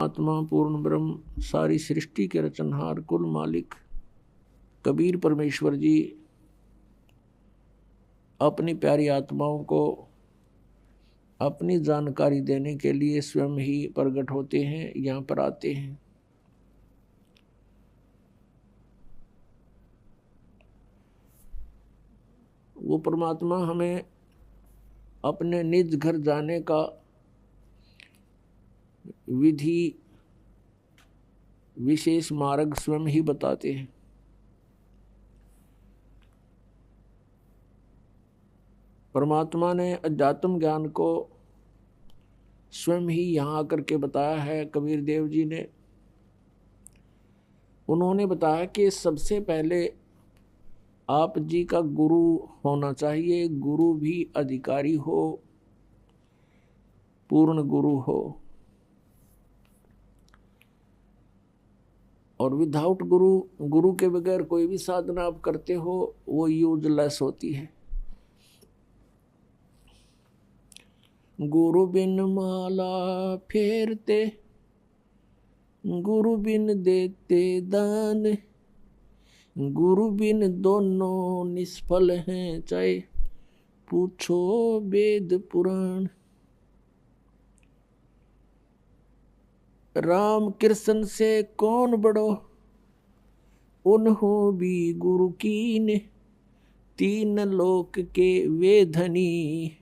आत्मा पूर्ण ब्रह्म सारी सृष्टि के रचनहार कुल मालिक कबीर परमेश्वर जी अपनी प्यारी आत्माओं को अपनी जानकारी देने के लिए स्वयं ही प्रकट होते हैं, यहाँ पर आते हैं। वो परमात्मा हमें अपने निज घर जाने का विधि विशेष मार्ग स्वयं ही बताते हैं। परमात्मा ने अध्यात्म ज्ञान को स्वयं ही यहाँ आकर के बताया है। कबीर देव जी ने उन्होंने बताया कि सबसे पहले आप जी का गुरु होना चाहिए, गुरु भी अधिकारी हो, पूर्ण गुरु हो, और विदाउट गुरु, गुरु के बगैर कोई भी साधना आप करते हो वो यूजलेस होती है। गुरु बिन माला फेरते, गुरु बिन देते दान, गुरु बिन दोनों निष्फल हैं, चाहे पूछो वेद पुराण। राम कृष्ण से कौन बड़ो, उन्हों भी गुरु कीन, तीन लोक के वे धनी,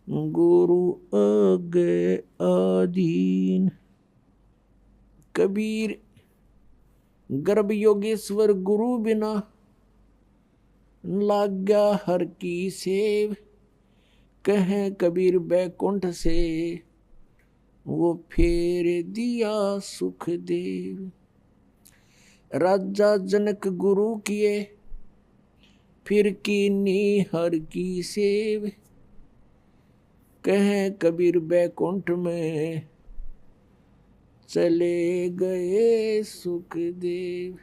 गुरु आगे आदीन। कबीर गर्भ योगेश्वर गुरु बिना, लाग्या हर की सेव, कहे कबीर बैकुंठ से, वो फेर दिया सुख देव। राजा जनक गुरु किए, फिर कीनी हर की सेव, कहे कबीर बैकुंठ में, चले गए सुखदेव।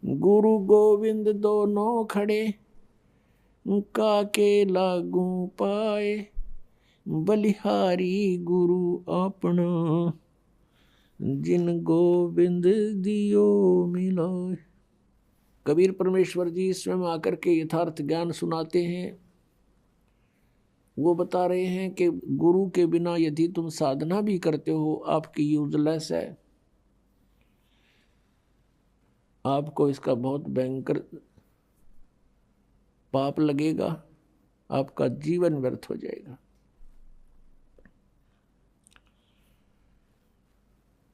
गुरु गोविंद दोनों खड़े, काके लागू पाए, बलिहारी गुरु अपना, जिन गोविंद दियो मिलाए। कबीर परमेश्वर जी स्वयं आकर के यथार्थ ज्ञान सुनाते हैं। वो बता रहे हैं कि गुरु के बिना यदि तुम साधना भी करते हो आपकी यूजलेस है, आपको इसका बहुत भयंकर पाप लगेगा, आपका जीवन व्यर्थ हो जाएगा।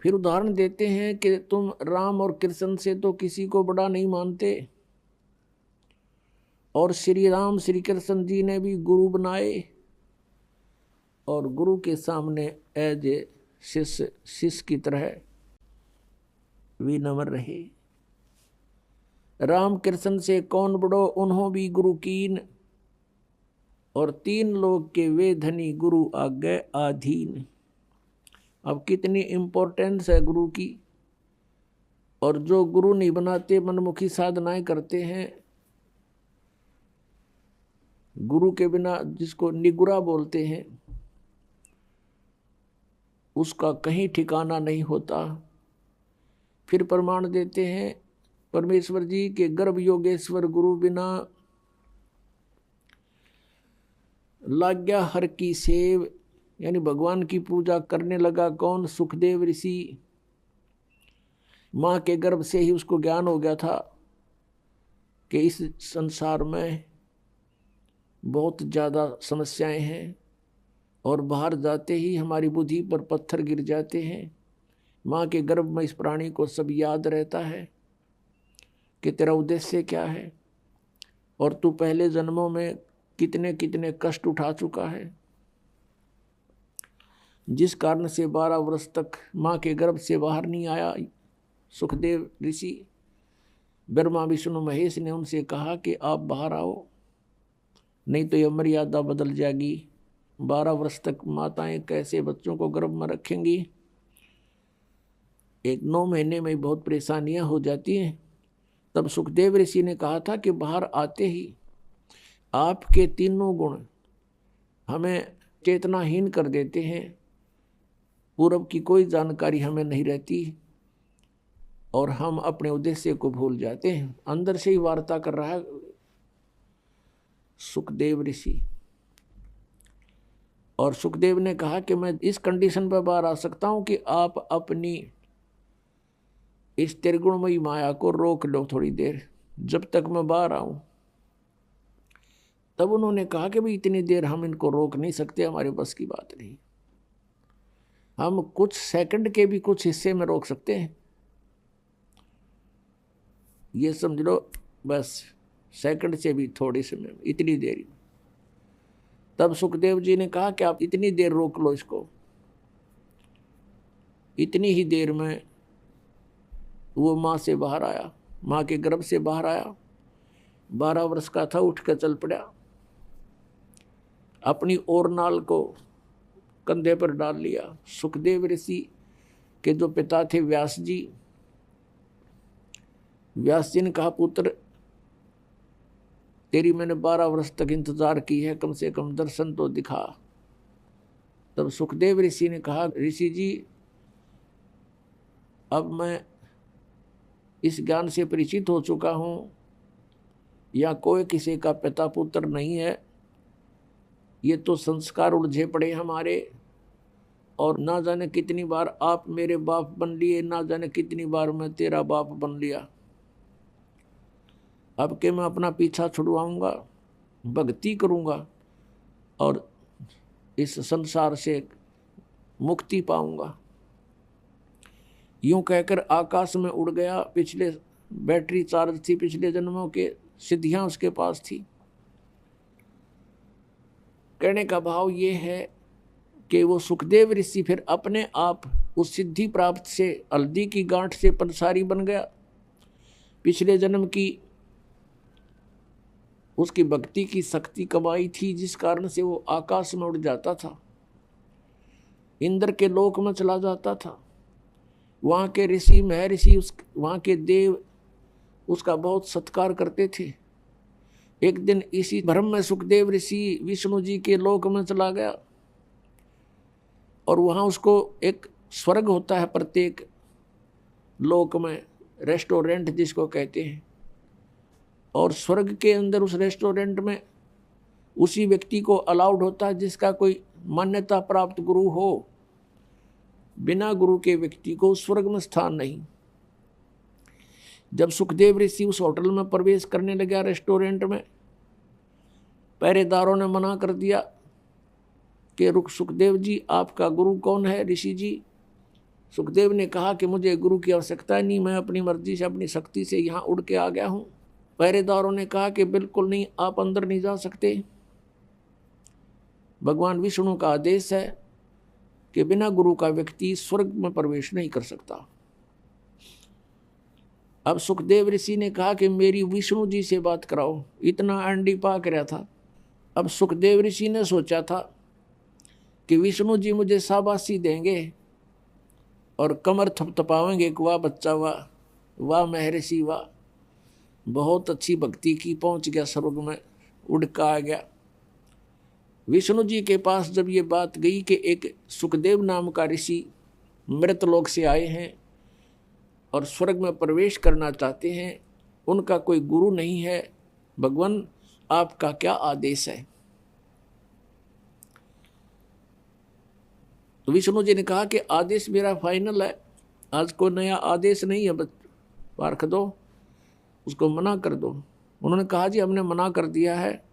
फिर उदाहरण देते हैं कि तुम राम और कृष्ण से तो किसी को बड़ा नहीं मानते, और श्री राम श्री कृष्ण जी ने भी गुरु बनाए, और गुरु के सामने एज ए शिष्य की तरह विनम्र रहे। राम कृष्ण से कौन बड़ो, उन्हों भी गुरु कीन, और तीन लोग के वे धनी, गुरु आगे आधीन। अब कितनी इम्पोर्टेंस है गुरु की। और जो गुरु नहीं बनाते, मनमुखी साधनाएं करते हैं, गुरु के बिना, जिसको निगुरा बोलते हैं, उसका कहीं ठिकाना नहीं होता। फिर प्रमाण देते हैं परमेश्वर जी के गर्भ योगेश्वर गुरु बिना, लाग्या हर की सेव, यानी भगवान की पूजा करने लगा कौन, सुखदेव ऋषि। माँ के गर्भ से ही उसको ज्ञान हो गया था कि इस संसार में बहुत ज़्यादा समस्याएं हैं, और बाहर जाते ही हमारी बुद्धि पर पत्थर गिर जाते हैं। माँ के गर्भ में इस प्राणी को सब याद रहता है कि तेरा उद्देश्य क्या है, और तू पहले जन्मों में कितने कितने कष्ट उठा चुका है, जिस कारण से 12 वर्ष तक माँ के गर्भ से बाहर नहीं आया। सुखदेव ऋषि, ब्रह्मा विष्णु महेश ने उनसे कहा कि आप बाहर आओ, नहीं तो यह मर्यादा बदल जाएगी। 12 वर्ष तक माताएं कैसे बच्चों को गर्भ में रखेंगी, 9 महीने में बहुत परेशानियां हो जाती हैं। तब सुखदेव ऋषि ने कहा था कि बाहर आते ही आपके तीनों गुण हमें चेतनाहीन कर देते हैं, पूर्व की कोई जानकारी हमें नहीं रहती और हम अपने उद्देश्य को भूल जाते हैं। अंदर से ही वार्ता कर रहा है सुखदेव ऋषि, और सुखदेव ने कहा कि मैं इस कंडीशन पर बाहर आ सकता हूं कि आप अपनी इस त्रिगुणमयी माया को रोक लो थोड़ी देर, जब तक मैं बाहर आऊं। तब उन्होंने कहा कि भाई इतनी देर हम इनको रोक नहीं सकते, हमारे बस की बात नहीं। हम कुछ सेकंड के भी कुछ हिस्से में रोक सकते हैं, ये समझ लो, बस सेकंड से भी थोड़े समय में, इतनी देर। तब सुखदेव जी ने कहा कि आप इतनी देर रोक लो इसको। इतनी ही देर में वो माँ से बाहर आया, माँ के गर्भ से बाहर आया। 12 वर्ष का था, उठ कर चल पड़ा, अपनी और नाल को कंधे पर डाल लिया। सुखदेव ऋषि के जो पिता थे व्यास जी, व्यास जी ने कहा पुत्र तेरी मैंने 12 वर्ष तक इंतजार की है, कम से कम दर्शन तो दिखा। तब सुखदेव ऋषि ने कहा ऋषि जी अब मैं इस ज्ञान से परिचित हो चुका हूँ, या कोई किसी का पिता पुत्र नहीं है, ये तो संस्कार उलझे पड़े हमारे, और ना जाने कितनी बार आप मेरे बाप बन लिए, ना जाने कितनी बार मैं तेरा बाप बन लिया। अब के मैं अपना पीछा छुड़वाऊंगा, भक्ति करूंगा और इस संसार से मुक्ति पाऊंगा। यूं कहकर आकाश में उड़ गया। पिछले बैटरी चार्ज थी, पिछले जन्मों के सिद्धियां उसके पास थी। कहने का भाव ये है कि वो सुखदेव ऋषि फिर अपने आप उस सिद्धि प्राप्त से, हल्दी की गांठ से पंसारी बन गया। पिछले जन्म की उसकी भक्ति की शक्ति कमाई थी, जिस कारण से वो आकाश में उड़ जाता था, इंद्र के लोक में चला जाता था। वहाँ के ऋषि महर्षि, वहाँ के देव उसका बहुत सत्कार करते थे। एक दिन इसी भ्रम में सुखदेव ऋषि विष्णु जी के लोक में चला गया, और वहाँ उसको एक स्वर्ग होता है प्रत्येक लोक में, रेस्टोरेंट जिसको कहते हैं, और स्वर्ग के अंदर उस रेस्टोरेंट में उसी व्यक्ति को अलाउड होता है जिसका कोई मान्यता प्राप्त गुरु हो। बिना गुरु के व्यक्ति को स्वर्ग में स्थान नहीं। जब सुखदेव ऋषि उस होटल में प्रवेश करने लगा रेस्टोरेंट में, पहरेदारों ने मना कर दिया कि रुक सुखदेव जी, आपका गुरु कौन है ऋषि जी? सुखदेव ने कहा कि मुझे गुरु की आवश्यकता नहीं, मैं अपनी मर्जी से, अपनी शक्ति से यहाँ उड़ के आ गया हूँ। पहरेदारों ने कहा कि बिल्कुल नहीं, आप अंदर नहीं जा सकते, भगवान विष्णु का आदेश है कि बिना गुरु का व्यक्ति स्वर्ग में प्रवेश नहीं कर सकता। अब सुखदेव ऋषि ने कहा कि मेरी विष्णु जी से बात कराओ, इतना अंडी पाक रहा था। अब सुखदेव ऋषि ने सोचा था कि विष्णु जी मुझे शाबाशी देंगे और कमर थपथपावेंगे कि वाह बच्चा, वाह वाह महर्षि, वाह बहुत अच्छी भक्ति की, पहुंच गया स्वर्ग में, उड़ का आ गया। विष्णु जी के पास जब ये बात गई कि एक सुखदेव नाम का ऋषि मृतलोक से आए हैं और स्वर्ग में प्रवेश करना चाहते हैं, उनका कोई गुरु नहीं है, भगवान आपका क्या आदेश है? तो विष्णु जी ने कहा कि आदेश मेरा फाइनल है, आज कोई नया आदेश नहीं है, बस पार्ख दो, उसको मना कर दो। उन्होंने कहा जी हमने मना कर दिया है।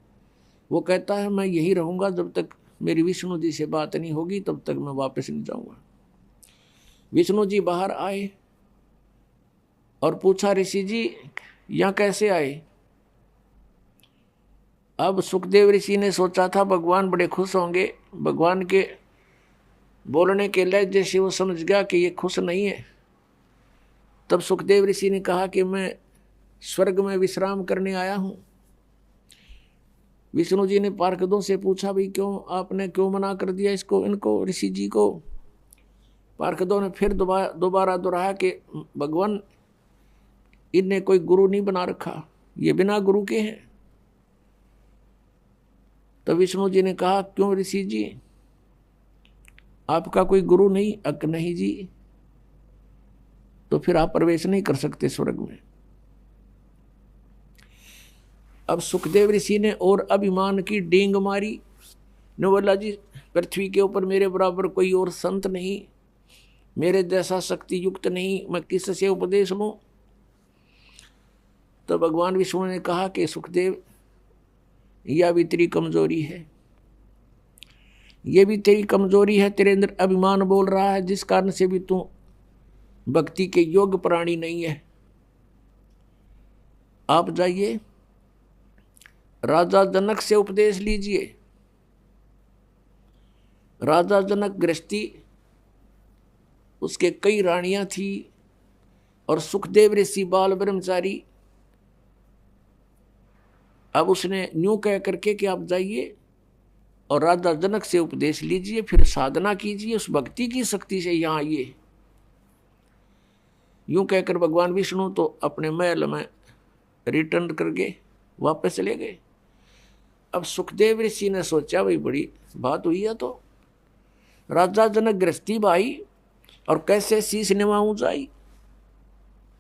वो कहता है मैं यही रहूँगा जब तक मेरी विष्णु जी से बात नहीं होगी, तब तक मैं वापस नहीं जाऊँगा। विष्णु जी बाहर आए और पूछा ऋषि जी यहाँ कैसे आए? अब सुखदेव ऋषि ने सोचा था भगवान बड़े खुश होंगे, भगवान के बोलने के लहजे से वो समझ गया कि ये खुश नहीं है। तब सुखदेव ऋषि ने कहा कि मैं स्वर्ग में विश्राम करने आया हूँ। विष्णु जी ने पार्षदों से पूछा भाई क्यों, आपने क्यों मना कर दिया इसको, इनको, ऋषि जी को? पार्षदों ने फिर दोबारा दोहराया कि भगवान इनने कोई गुरु नहीं बना रखा, ये बिना गुरु के हैं। तो विष्णु जी ने कहा क्यों ऋषि जी, आपका कोई गुरु नहीं, अक नहीं जी, तो फिर आप प्रवेश नहीं कर सकते स्वर्ग में। अब सुखदेव ऋषि ने और अभिमान की डींग मारी, ने बोला जी पृथ्वी के ऊपर मेरे बराबर कोई और संत नहीं, मेरे जैसा शक्ति युक्त नहीं, मैं किससे उपदेश लूं। तो भगवान विष्णु ने कहा कि सुखदेव, यह भी तेरी कमजोरी है, ये भी तेरी कमजोरी है, तेरे अंदर अभिमान बोल रहा है, जिस कारण से भी तू भक्ति के योग्य प्राणी नहीं है। आप जाइए राजा जनक से उपदेश लीजिए। राजा जनक गृहस्थी, उसके कई रानियां थी, और सुखदेव ऋषि बाल ब्रह्मचारी। अब उसने यूं कह करके कि आप जाइए और राजा जनक से उपदेश लीजिए, फिर साधना कीजिए, उस भक्ति की शक्ति से यहाँ आइए। यूं कहकर भगवान विष्णु तो अपने महल में रिटर्न करके वापस चले गए। अब सुखदेव ऋषि ने सोचा भाई बड़ी बात हुई है, तो राजा जनक गृहस्थी भाई और कैसे शीश निभाऊं जाई।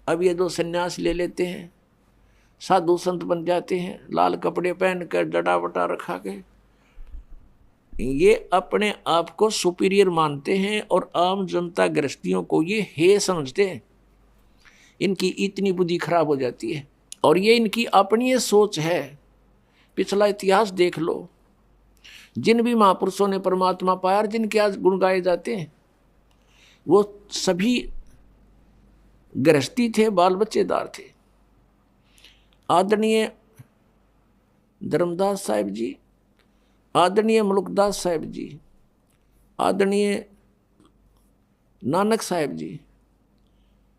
अब ये दो सन्यास ले लेते हैं, साधु संत बन जाते हैं, लाल कपड़े पहन कर जटा वटा रखा के, ये अपने आप को सुपीरियर मानते हैं और आम जनता गृहस्थियों को ये हे समझते हैं। इनकी इतनी बुद्धि खराब हो जाती है, और ये इनकी अपनी ये सोच है। पिछला इतिहास देख लो, जिन भी महापुरुषों ने परमात्मा पाया और जिनके आज गुण गाए जाते हैं, वो सभी गृहस्थी थे, बाल बच्चेदार थे। आदरणीय धर्मदास साहिब जी, आदरणीय मुल्कदास साहिब जी, आदरणीय नानक साहिब जी,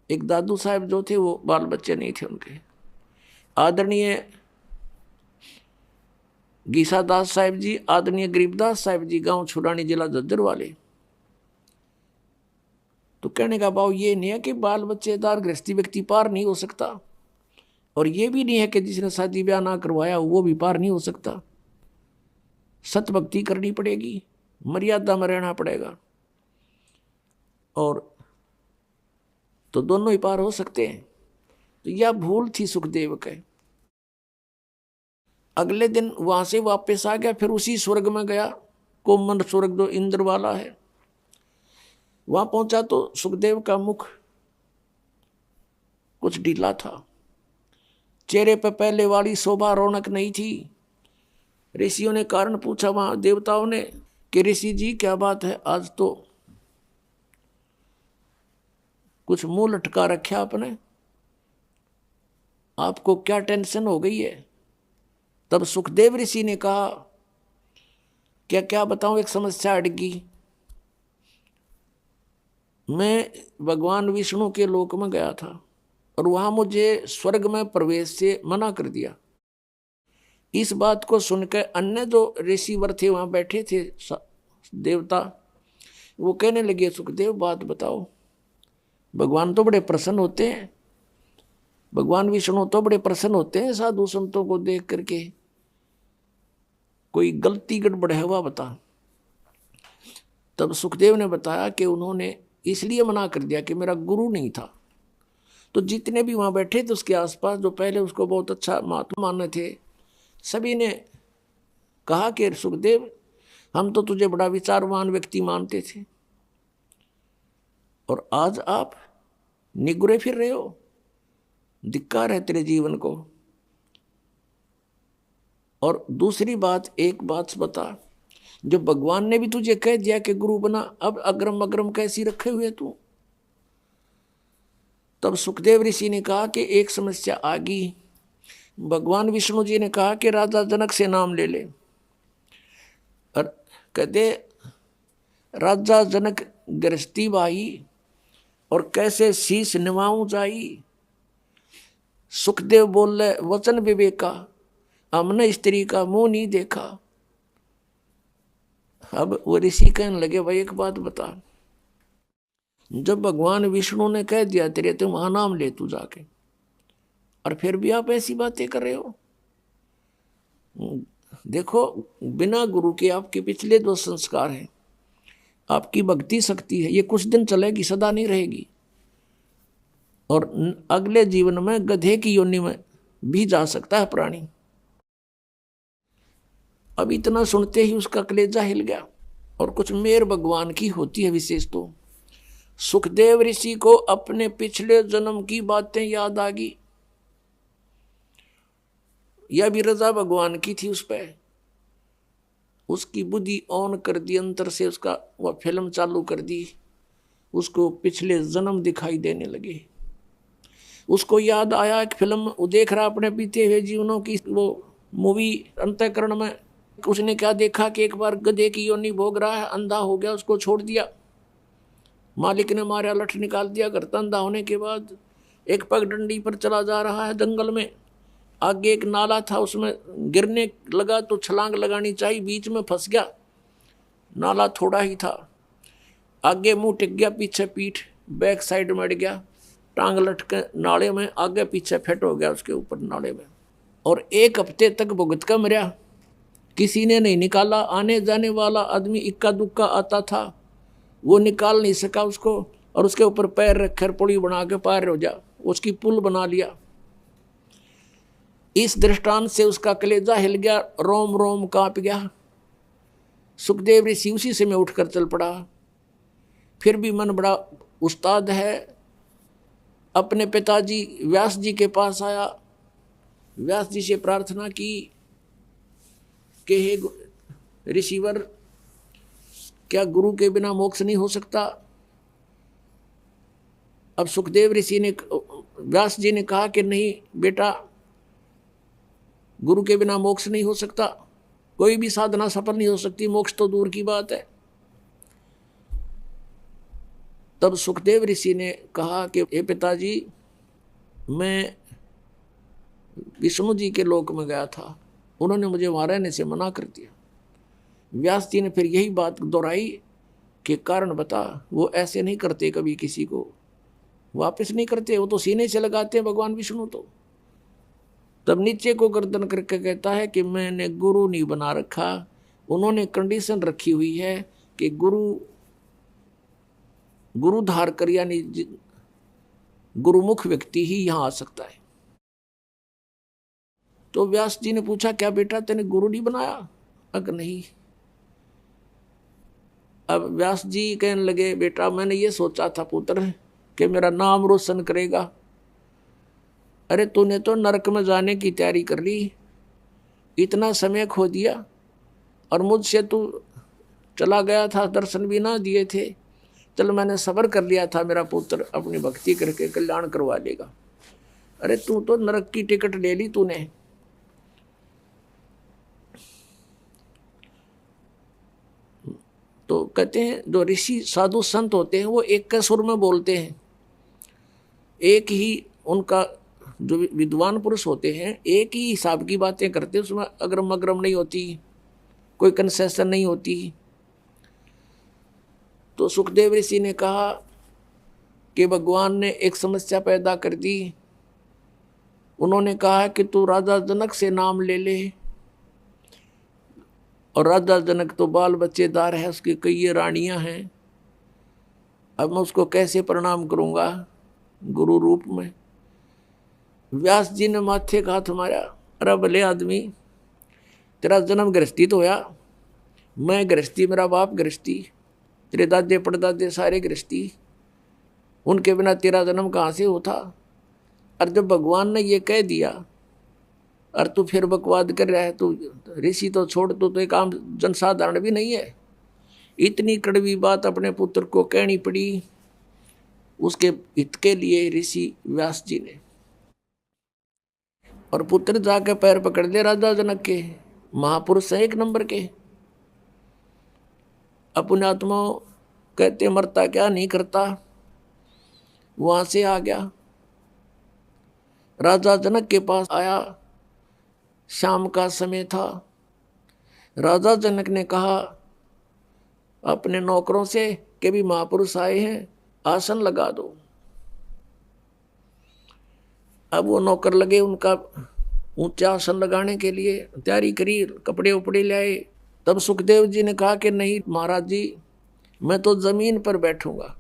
एक दादू साहिब जो थे वो बाल बच्चे नहीं थे उनके, आदरणीय गीसादास साहिब जी, आदरणीय गरीबदास साहिब जी, गांव छुड़ानी, जिला झज्जर वाले। तो कहने का भाव ये नहीं है कि बाल बच्चेदार गृहस्थी व्यक्ति पार नहीं हो सकता, और ये भी नहीं है कि जिसने शादी ब्याह ना करवाया वो भी पार नहीं हो सकता। सत भक्ति करनी पड़ेगी, मर्यादा में रहना पड़ेगा, और तो दोनों ही पार हो सकते हैं। तो यह भूल थी सुखदेव के। अगले दिन वहां से वापस आ गया, फिर उसी स्वर्ग में गया, कोमन स्वर्ग जो इंद्र वाला है। वहां पहुंचा तो सुखदेव का मुख कुछ ढीला था, चेहरे पर पहले वाली शोभा रौनक नहीं थी। ऋषियों ने कारण पूछा वहां देवताओं ने कि ऋषि जी क्या बात है, आज तो कुछ मुंह लटका रखा आपने, आपको क्या टेंशन हो गई है। तब सुखदेव ऋषि ने कहा क्या क्या बताऊं, एक समस्या अड़गी। मैं भगवान विष्णु के लोक में गया था और वहां मुझे स्वर्ग में प्रवेश से मना कर दिया। इस बात को सुनकर अन्य जो ऋषिवर थे वहां बैठे थे देवता, वो कहने लगे सुखदेव बात बताओ। भगवान तो बड़े प्रसन्न होते हैं, भगवान विष्णु तो बड़े प्रसन्न होते हैं साधु संतों को देख करके, कोई गलती गड़बड़ है वह बता। तब सुखदेव ने बताया कि उन्होंने इसलिए मना कर दिया कि मेरा गुरु नहीं था। तो जितने भी वहां बैठे थे उसके आसपास, जो पहले उसको बहुत अच्छा महात्मा माने थे, सभी ने कहा कि सुखदेव हम तो तुझे बड़ा विचारवान व्यक्ति मानते थे, और आज आप निगुरे फिर रहे हो, धिक्कार है तेरे जीवन को। और दूसरी बात, एक बात बता, जो भगवान ने भी तुझे कह दिया कि गुरु बना, अब अग्रम अग्रम कैसी रखे हुए तू। तब सुखदेव ऋषि ने कहा कि एक समस्या आ गई। भगवान विष्णु जी ने कहा कि राजा जनक से नाम ले ले, और कहते राजा जनक गृहस्थी भाई और कैसे शीश निभाऊं जाई। सुखदेव बोले वचन विवेका, हमने स्त्री का मुंह नहीं देखा। अब वो ऋषि कहने लगे भाई एक बात बता, जब भगवान विष्णु ने कह दिया तेरे तुम वहां नाम ले तू जाके, और फिर भी आप ऐसी बातें कर रहे हो। देखो बिना गुरु के आपके पिछले जो संस्कार हैं आपकी भक्ति शक्ति है, ये कुछ दिन चलेगी, सदा नहीं रहेगी। और अगले जीवन में गधे की योनि में भी जा सकता है प्राणी। अब इतना सुनते ही उसका कलेजा हिल गया। और कुछ मेर भगवान की होती है विशेष। तो सुखदेव ऋषि को अपने पिछले जन्म की बातें याद आ गई। यह भी रजा भगवान की थी उस पर। उसकी बुद्धि ऑन कर दी, अंतर से उसका वह फिल्म चालू कर दी। उसको पिछले जन्म दिखाई देने लगे। उसको याद आया एक फिल्म वो देख रहा अपने बीते हुए जीवनों की, वो मूवी अंतःकरण में। उसने क्या देखा कि एक बार गधे की योनि भोग रहा है, अंधा हो गया, उसको छोड़ दिया। मालिक ने मारा, लठ निकाल दिया। घर अंधा होने के बाद एक पगडंडी पर चला जा रहा है जंगल में। आगे एक नाला था, उसमें गिरने लगा तो छलांग लगानी चाहिए, बीच में फंस गया। नाला थोड़ा ही था, आगे मुंह टिक गया, पीछे पीठ, बैक साइड में अड़ गया। टांग लटके नाले में, आगे पीछे फेट हो गया उसके ऊपर नाले में। और 1 हफ्ते तक भुगत कर मरा। किसी ने नहीं निकाला। आने जाने वाला आदमी इक्का दुक्का आता था, वो निकाल नहीं सका उसको। और उसके ऊपर पैर रखकर पुली बना के पार हो जा, उसकी पुल बना लिया। इस दृष्टांत से उसका कलेजा हिल गया, रोम रोम कांप गया। सुखदेव ऋषि उसी समय उठकर चल पड़ा। फिर भी मन बड़ा उस्ताद है, अपने पिताजी व्यास जी के पास आया। व्यास जी से प्रार्थना की कि हे ऋषिवर, क्या गुरु के बिना मोक्ष नहीं हो सकता? अब सुखदेव ऋषि ने, व्यास जी ने कहा कि नहीं बेटा, गुरु के बिना मोक्ष नहीं हो सकता। कोई भी साधना सफल नहीं हो सकती, मोक्ष तो दूर की बात है। तब सुखदेव ऋषि ने कहा कि हे पिताजी, मैं विष्णु जी के लोक में गया था, उन्होंने मुझे वहाँ रहने से मना कर दिया। व्यास जी ने फिर यही बात दोहराई कि कारण बता। वो ऐसे नहीं करते, कभी किसी को वापस नहीं करते, वो तो सीने से लगाते हैं भगवान विष्णु। तो तब नीचे को गर्दन करके कहता है कि मैंने गुरु नहीं बना रखा। उन्होंने कंडीशन रखी हुई है कि गुरु धार कर, यानी गुरुमुख व्यक्ति ही यहाँ आ सकता है। तो व्यास जी ने पूछा, क्या बेटा तेने गुरु नहीं बनाया? अगर नहीं। अब व्यास जी कहने लगे, बेटा मैंने ये सोचा था पुत्र कि मेरा नाम रोशन करेगा। अरे तूने तो नरक में जाने की तैयारी कर ली, इतना समय खो दिया। और मुझसे तू चला गया था, दर्शन भी ना दिए थे। चल मैंने सब्र कर लिया था, मेरा पुत्र अपनी भक्ति करके कल्याण करवा लेगा। अरे तू तो नरक की टिकट ले ली तूने। तो कहते हैं जो ऋषि साधु संत होते हैं वो एक के सुर में बोलते हैं। एक ही उनका जो विद्वान पुरुष होते हैं एक ही हिसाब की बातें करते हैं, उसमें अग्रम अग्रम नहीं होती, कोई कंसेशन नहीं होती। तो सुखदेव ऋषि ने कहा कि भगवान ने एक समस्या पैदा कर दी। उन्होंने कहा कि तू राजा जनक से नाम ले ले। और राजा जनक तो बाल बच्चेदार है, उसकी कई रानियां हैं। अब मैं उसको कैसे प्रणाम करूंगा गुरु रूप में? व्यास जी ने माथे का हाथ मारा। अरे भले आदमी, तेरा जन्म गृहस्थी तो होया, मैं गृहस्थी, मेरा बाप गृहस्थी, तेरे दादे परदादे सारे गृहस्थी, उनके बिना तेरा जन्म कहाँ से होता? और जब भगवान ने ये कह दिया और तू फिर बकवाद कर रहा है, तू ऋषि तो छोड़, तो एक आम जनसाधारण भी नहीं है। इतनी कड़वी बात अपने पुत्र को कहनी पड़ी उसके हित के लिए ऋषि व्यास जी ने। और पुत्र जाके पैर पकड़ ले राजा जनक के, महापुरुष है एक नंबर के। अपने आत्मा कहते मरता क्या नहीं करता। वहां से आ गया, राजा जनक के पास आया। शाम का समय था। राजा जनक ने कहा अपने नौकरों से कि भी महापुरुष आए हैं, आसन लगा दो। अब वो नौकर लगे उनका ऊंचा आसन लगाने के लिए, तैयारी करी, कपड़े उपड़े लाए। तब सुखदेव जी ने कहा कि नहीं महाराज जी, मैं तो जमीन पर बैठूंगा।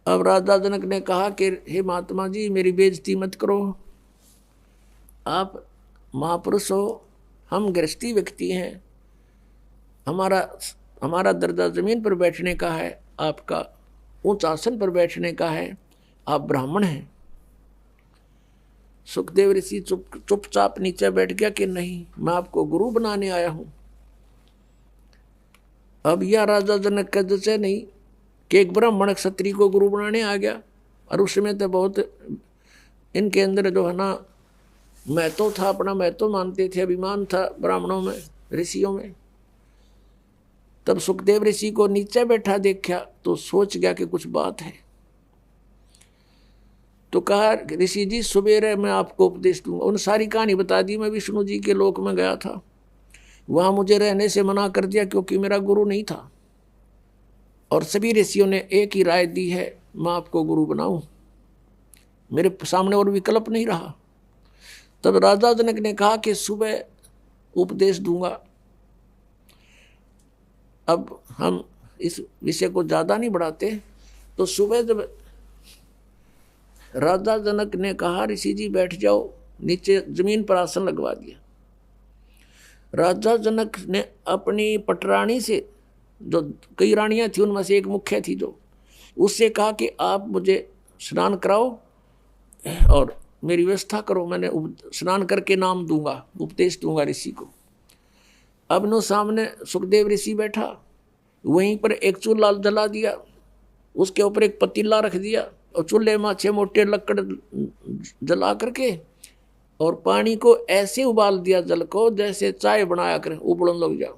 अब राजा जनक ने कहा कि हे महात्मा जी, मेरी बेइज्जती मत करो, आप महापुरुष हो, हम गृहस्थी व्यक्ति हैं, हमारा दर्जा जमीन पर बैठने का है, आपका ऊंच आसन पर बैठने का है, आप ब्राह्मण हैं। सुखदेव ऋषि चुपचाप नीचे बैठ गया कि नहीं, मैं आपको गुरु बनाने आया हूं। अब यह राजा जनक का जैसे नहीं कि एक ब्राह्मण क्षत्रिय को गुरु बनाने आ गया। और उस समय तो बहुत इनके अंदर जो है ना महत्व था, अपना महत्व मानते थे, अभिमान था ब्राह्मणों में, ऋषियों में। तब सुखदेव ऋषि को नीचे बैठा देखा तो सोच गया कि कुछ बात है। तो कहा ऋषि जी सुबेरे मैं आपको उपदेश दूंगा। उन सारी कहानी बता दी। मैं विष्णु जी के लोक में गया था, वहां मुझे रहने से मना कर दिया क्योंकि मेरा गुरु नहीं था, और सभी ऋषियों ने एक ही राय दी है, मैं आपको गुरु बनाऊं, मेरे सामने और विकल्प नहीं रहा। तब राजा जनक ने कहा कि सुबह उपदेश दूंगा। अब हम इस विषय को ज्यादा नहीं बढ़ाते। तो सुबह जब राजा जनक ने कहा ऋषि जी बैठ जाओ, नीचे जमीन पर आसन लगवा दिया। राजा जनक ने अपनी पटरानी से, जो कई रानियां थी उनमें से एक मुख्य थी, जो उससे कहा कि आप मुझे स्नान कराओ और मेरी व्यवस्था करो, मैंने स्नान करके नाम दूंगा, उपदेश दूंगा ऋषि को। अब नो सामने सुखदेव ऋषि बैठा, वहीं पर एक चूल्हा जला दिया, उसके ऊपर एक पतीला रख दिया और चूल्हे में अच्छे मोटे लकड़ जला करके और पानी को ऐसे उबाल दिया, जल को जैसे चाय बनाया करे, उबलने लग जाओ।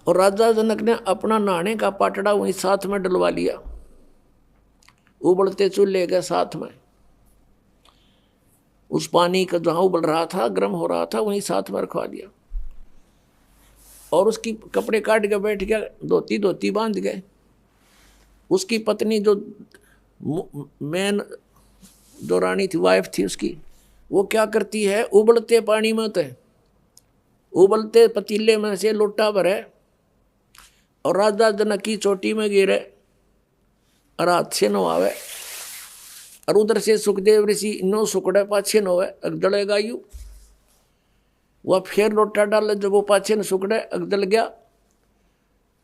और राजा जनक ने अपना नहाने का पाटड़ा वहीं साथ में डलवा लिया, उबलते चूल्हे के साथ में। उस पानी का जहां उबल रहा था, गर्म हो रहा था, वहीं साथ में रखवा दिया। और उसकी कपड़े काट के बैठ गया, धोती बांध गए। उसकी पत्नी जो मेन जो रानी थी, वाइफ थी उसकी, वो क्या करती है, उबलते पानी में तो उबलते पतीले में से लोटा भरे और राजा जनक की चोटी में गिरे और हाथ से नवावे, और उधर से सुखदेव ऋषि नो सुकड़े पाछे नोवे, अगदलेगा यू। वह फिर लोटा डाले, जब वो पाछे न सुकड़े, अगदल गया।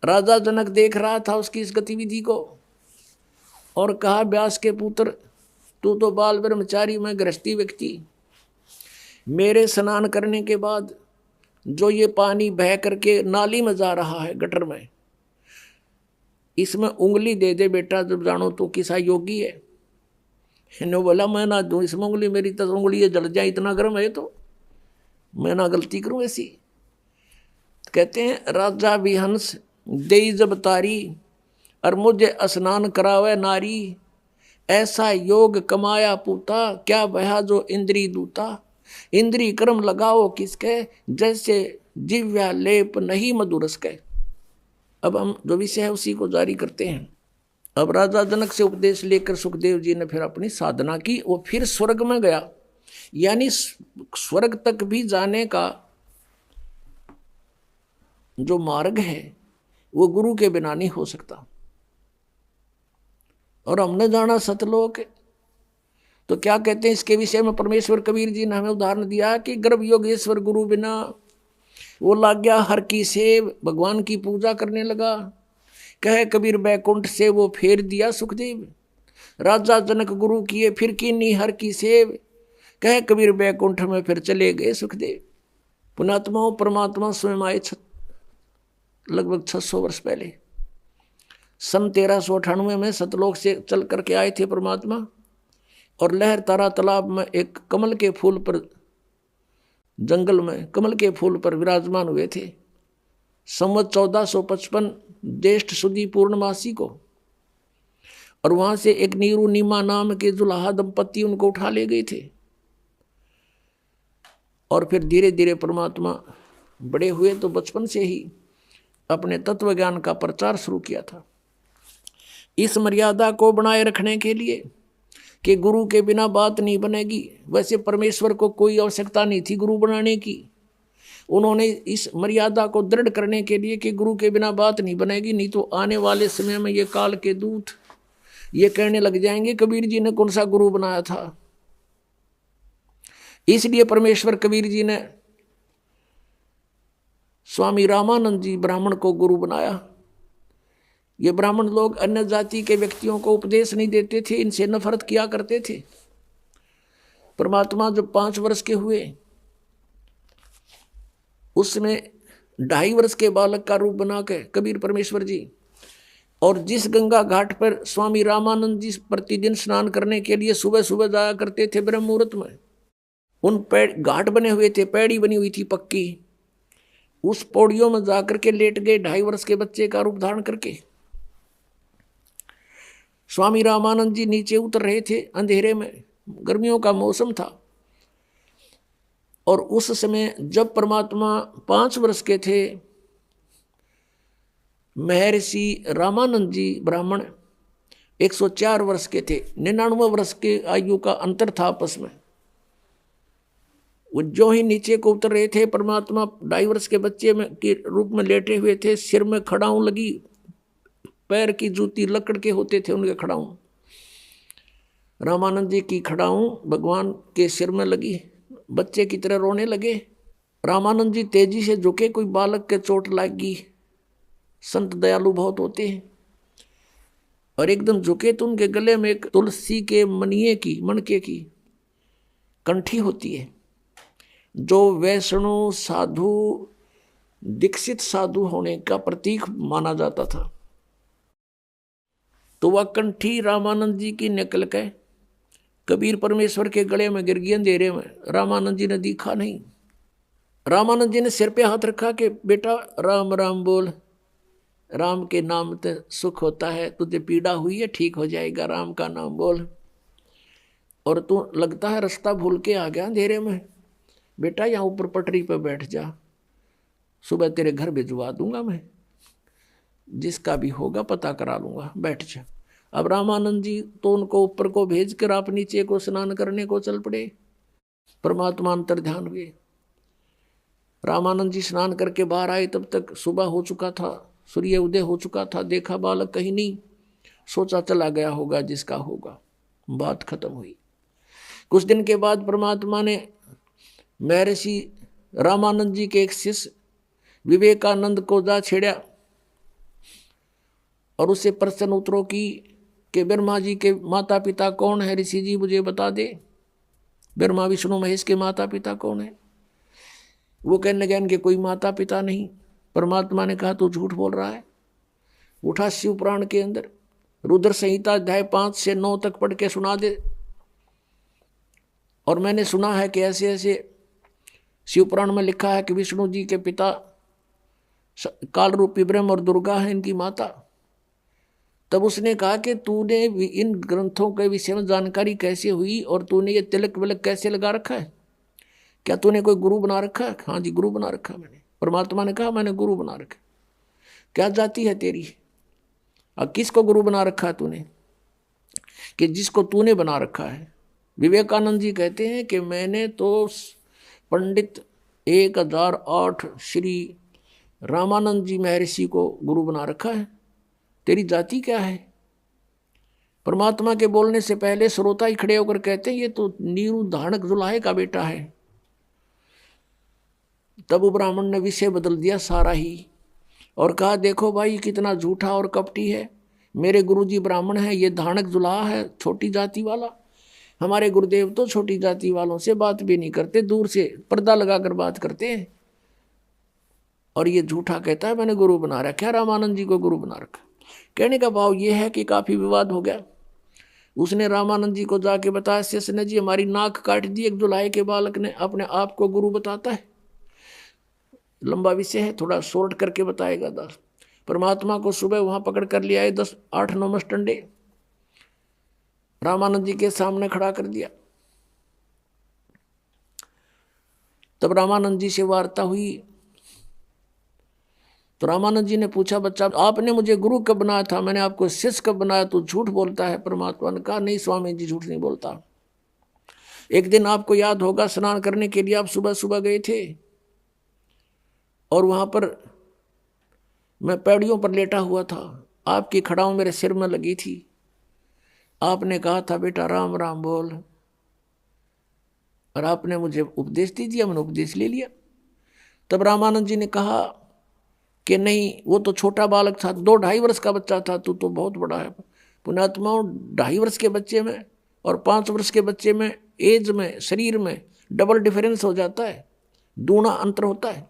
राजा जनक देख रहा था उसकी इस गतिविधि को और कहा व्यास के पुत्र, तू तो बाल ब्रह्मचारी, मैं गृहस्थी व्यक्ति, मेरे स्नान करने के बाद जो ये पानी बह करके नाली में जा रहा है, गटर में, इसमें उंगली दे दे बेटा, जब जानो तो किसा योगी है। इन्होंने बोला मैं ना दूं इसमें उंगली, मेरी तो उंगली ये जल जाए, इतना गर्म है तो मैं ना गलती करूं ऐसी। कहते हैं राजा विहंस दे जब तारी और मुझे स्नान करावे नारी, ऐसा योग कमाया पूता, क्या बहा जो इंद्री दूता। इंद्री कर्म लगाओ किसके, जैसे जिव्या लेप नहीं मधुरस के। अब हम जो विषय है उसी को जारी करते हैं। अब राजा जनक से उपदेश लेकर सुखदेव जी ने फिर अपनी साधना की। वो फिर स्वर्ग में गया, यानी स्वर्ग तक भी जाने का जो मार्ग है वो गुरु के बिना नहीं हो सकता। और हमने जाना सतलोक, तो क्या कहते हैं इसके विषय में परमेश्वर कबीर जी ने हमें उदाहरण दिया कि गर्भ योगेश्वर गुरु बिना, वो लाग गया हर की सेव, भगवान की पूजा करने लगा। कहे कबीर बैकुंठ से वो फेर दिया सुखदेव, राजा जनक गुरु किए फिर कीनी हर की सेव। कहे कबीर बैकुंठ में फिर चले गए सुखदेव। पुणात्माओं, परमात्मा स्वयं आए लगभग 600 वर्ष पहले, सन 1398 में सतलोक से चल करके आए थे परमात्मा, और लहर तारा तालाब में एक कमल के फूल पर, जंगल में कमल के फूल पर विराजमान हुए थे। संवत 1455 ज्येष्ठ सुदी पूर्णमासी को, और वहां से एक नीरू नीमा नाम के दुल्हा दंपति उनको उठा ले गए थे। और फिर धीरे धीरे परमात्मा बड़े हुए तो बचपन से ही अपने तत्व ज्ञान का प्रचार शुरू किया था। इस मर्यादा को बनाए रखने के लिए कि गुरु के बिना बात नहीं बनेगी, वैसे परमेश्वर को कोई आवश्यकता नहीं थी गुरु बनाने की। उन्होंने इस मर्यादा को दृढ़ करने के लिए कि गुरु के बिना बात नहीं बनेगी, नहीं तो आने वाले समय में ये काल के दूत ये कहने लग जाएंगे कबीर जी ने कौन सा गुरु बनाया था। इसलिए परमेश्वर कबीर जी ने स्वामी रामानंद जी ब्राह्मण को गुरु बनाया। ये ब्राह्मण लोग अन्य जाति के व्यक्तियों को उपदेश नहीं देते थे, इनसे नफरत किया करते थे। परमात्मा जब 5 वर्ष के हुए उसमें 2.5 वर्ष के बालक का रूप बना के कबीर परमेश्वर जी, और जिस गंगा घाट पर स्वामी रामानंद जी प्रतिदिन स्नान करने के लिए सुबह सुबह जाया करते थे ब्रह्म मुहूर्त में, उन घाट बने हुए थे, पैड़ी बनी हुई थी पक्की, उस पौड़ियों में जाकर के लेट गए 2.5 वर्ष के बच्चे का रूप धारण करके। स्वामी रामानंद जी नीचे उतर रहे थे अंधेरे में, गर्मियों का मौसम था, और उस समय जब परमात्मा 5 वर्ष के थे, महर्षि रामानंद जी ब्राह्मण 104 वर्ष के थे, 99 वर्ष के आयु का अंतर था आपस में। वो जो ही नीचे को उतर रहे थे, परमात्मा 2.5 वर्ष के बच्चे में के रूप में लेटे हुए थे, सिर में खड़ाऊं लगी, पैर की जूती लकड़ के होते थे उनके खड़ाऊं, रामानंद जी की खड़ाऊं भगवान के सिर में लगी, बच्चे की तरह रोने लगे। रामानंद जी तेजी से झुके, कोई बालक के चोट लगी, संत दयालु बहुत होते हैं, और एकदम झुके तो उनके गले में एक तुलसी के मणके की कंठी होती है, जो वैष्णव साधु दीक्षित साधु होने का प्रतीक माना जाता था। तो वह कंठी रामानंद जी की निकल के कबीर परमेश्वर के गले में गिर गई अंधेरे में। रामानंद जी ने देखा नहीं। रामानंद जी ने सिर पे हाथ रखा कि बेटा राम राम बोल, राम के नाम से सुख होता है, तुझे पीड़ा हुई है ठीक हो जाएगा, राम का नाम बोल। और तू लगता है रास्ता भूल के आ गया अंधेरे में, बेटा यहाँ ऊपर पटरी पर बैठ जा, सुबह तेरे घर भिजवा दूंगा मैं, जिसका भी होगा पता करा लूंगा, बैठ जा। अब रामानंद जी तो उनको ऊपर को भेज कर आप नीचे को स्नान करने को चल पड़े। परमात्मा अंतर ध्यान हुए। रामानंद जी स्नान करके बाहर आए, तब तक सुबह हो चुका था, सूर्य उदय हो चुका था। देखा बालक कहीं नहीं, सोचा चला गया होगा जिसका होगा, बात खत्म हुई। कुछ दिन के बाद परमात्मा ने महर्षि रामानंद जी के एक शिष्य विवेकानंद को जा छेड़ा और उससे प्रश्न उत्तरों की कि ब्रह्मा जी के माता पिता कौन है, ऋषि जी मुझे बता दे, ब्रह्मा विष्णु महेश के माता पिता कौन है। वो कहने लगे इनके कोई माता पिता नहीं। परमात्मा ने कहा तू झूठ बोल रहा है। उठा शिव पुराण के अंदर रुद्र संहिता अध्याय 5 से 9 तक पढ़ के सुना दे। और मैंने सुना है कि ऐसे ऐसे शिव पुराण में लिखा है कि विष्णु जी के पिता काल रूपी ब्रह्म और दुर्गा है इनकी माता। तब उसने कहा कि तूने इन ग्रंथों के विषय में जानकारी कैसे हुई और तूने ये तिलक विलक कैसे लगा रखा है, क्या तूने कोई गुरु बना रखा है? हाँ जी गुरु बना रखा है मैंने। परमात्मा ने कहा मैंने गुरु बना रखा। क्या जाति है तेरी? और किसको गुरु बना रखा है तूने? कि जिसको तूने बना रखा है। विवेकानंद जी कहते हैं कि मैंने तो पंडित 1008 श्री रामानंद जी महर्षि को गुरु बना रखा है, तेरी जाति क्या है? परमात्मा के बोलने से पहले श्रोता ही खड़े होकर कहते हैं ये तो नीरू धानक जुलाहे का बेटा है। तब वो ब्राह्मण ने विषय बदल दिया सारा ही और कहा देखो भाई कितना झूठा और कपटी है, मेरे गुरुजी ब्राह्मण है, ये धानक जुलाहा है छोटी जाति वाला। हमारे गुरुदेव तो छोटी जाति वालों से बात भी नहीं करते, दूर से पर्दा लगाकर बात करते हैं, और ये झूठा कहता है मैंने गुरु बना रखा, रामानंद जी को गुरु बना रखा। कहने का भाव ये है कि काफी विवाद हो गया। उसने रामानंद जी को जाके बताया शिष्य ने जी हमारी नाक काट दी एक जुलाई के बालक ने, अपने आप को गुरु बताता है। लंबा विषय है, थोड़ा शॉर्ट करके बताएगा दास। परमात्मा को सुबह वहां पकड़ कर लिया 8-9 मस्टंडे रामानंद जी के सामने खड़ा कर दिया। तब रामानंद जी से वार्ता हुई तो रामानंद जी ने पूछा बच्चा आपने मुझे गुरु कब बनाया था? मैंने आपको शिष्य कब बनाया? तो झूठ बोलता है। परमात्मा ने कहा नहीं स्वामी जी झूठ नहीं बोलता। एक दिन आपको याद होगा स्नान करने के लिए आप सुबह सुबह गए थे, और वहां पर मैं पैड़ियों पर लेटा हुआ था, आपकी खड़ाऊ मेरे सिर में लगी थी। आपने कहा था बेटा राम राम बोल, और आपने मुझे उपदेश दे दिया, मैंने उपदेश ले लिया। तब रामानंद जी ने कहा कि नहीं, वो तो छोटा बालक था, 2-2.5 वर्ष का बच्चा था, तू तो बहुत बड़ा है। पुण्यात्माओं, 2.5 वर्ष के बच्चे में और 5 वर्ष के बच्चे में एज में, शरीर में डबल डिफरेंस हो जाता है, दूना अंतर होता है।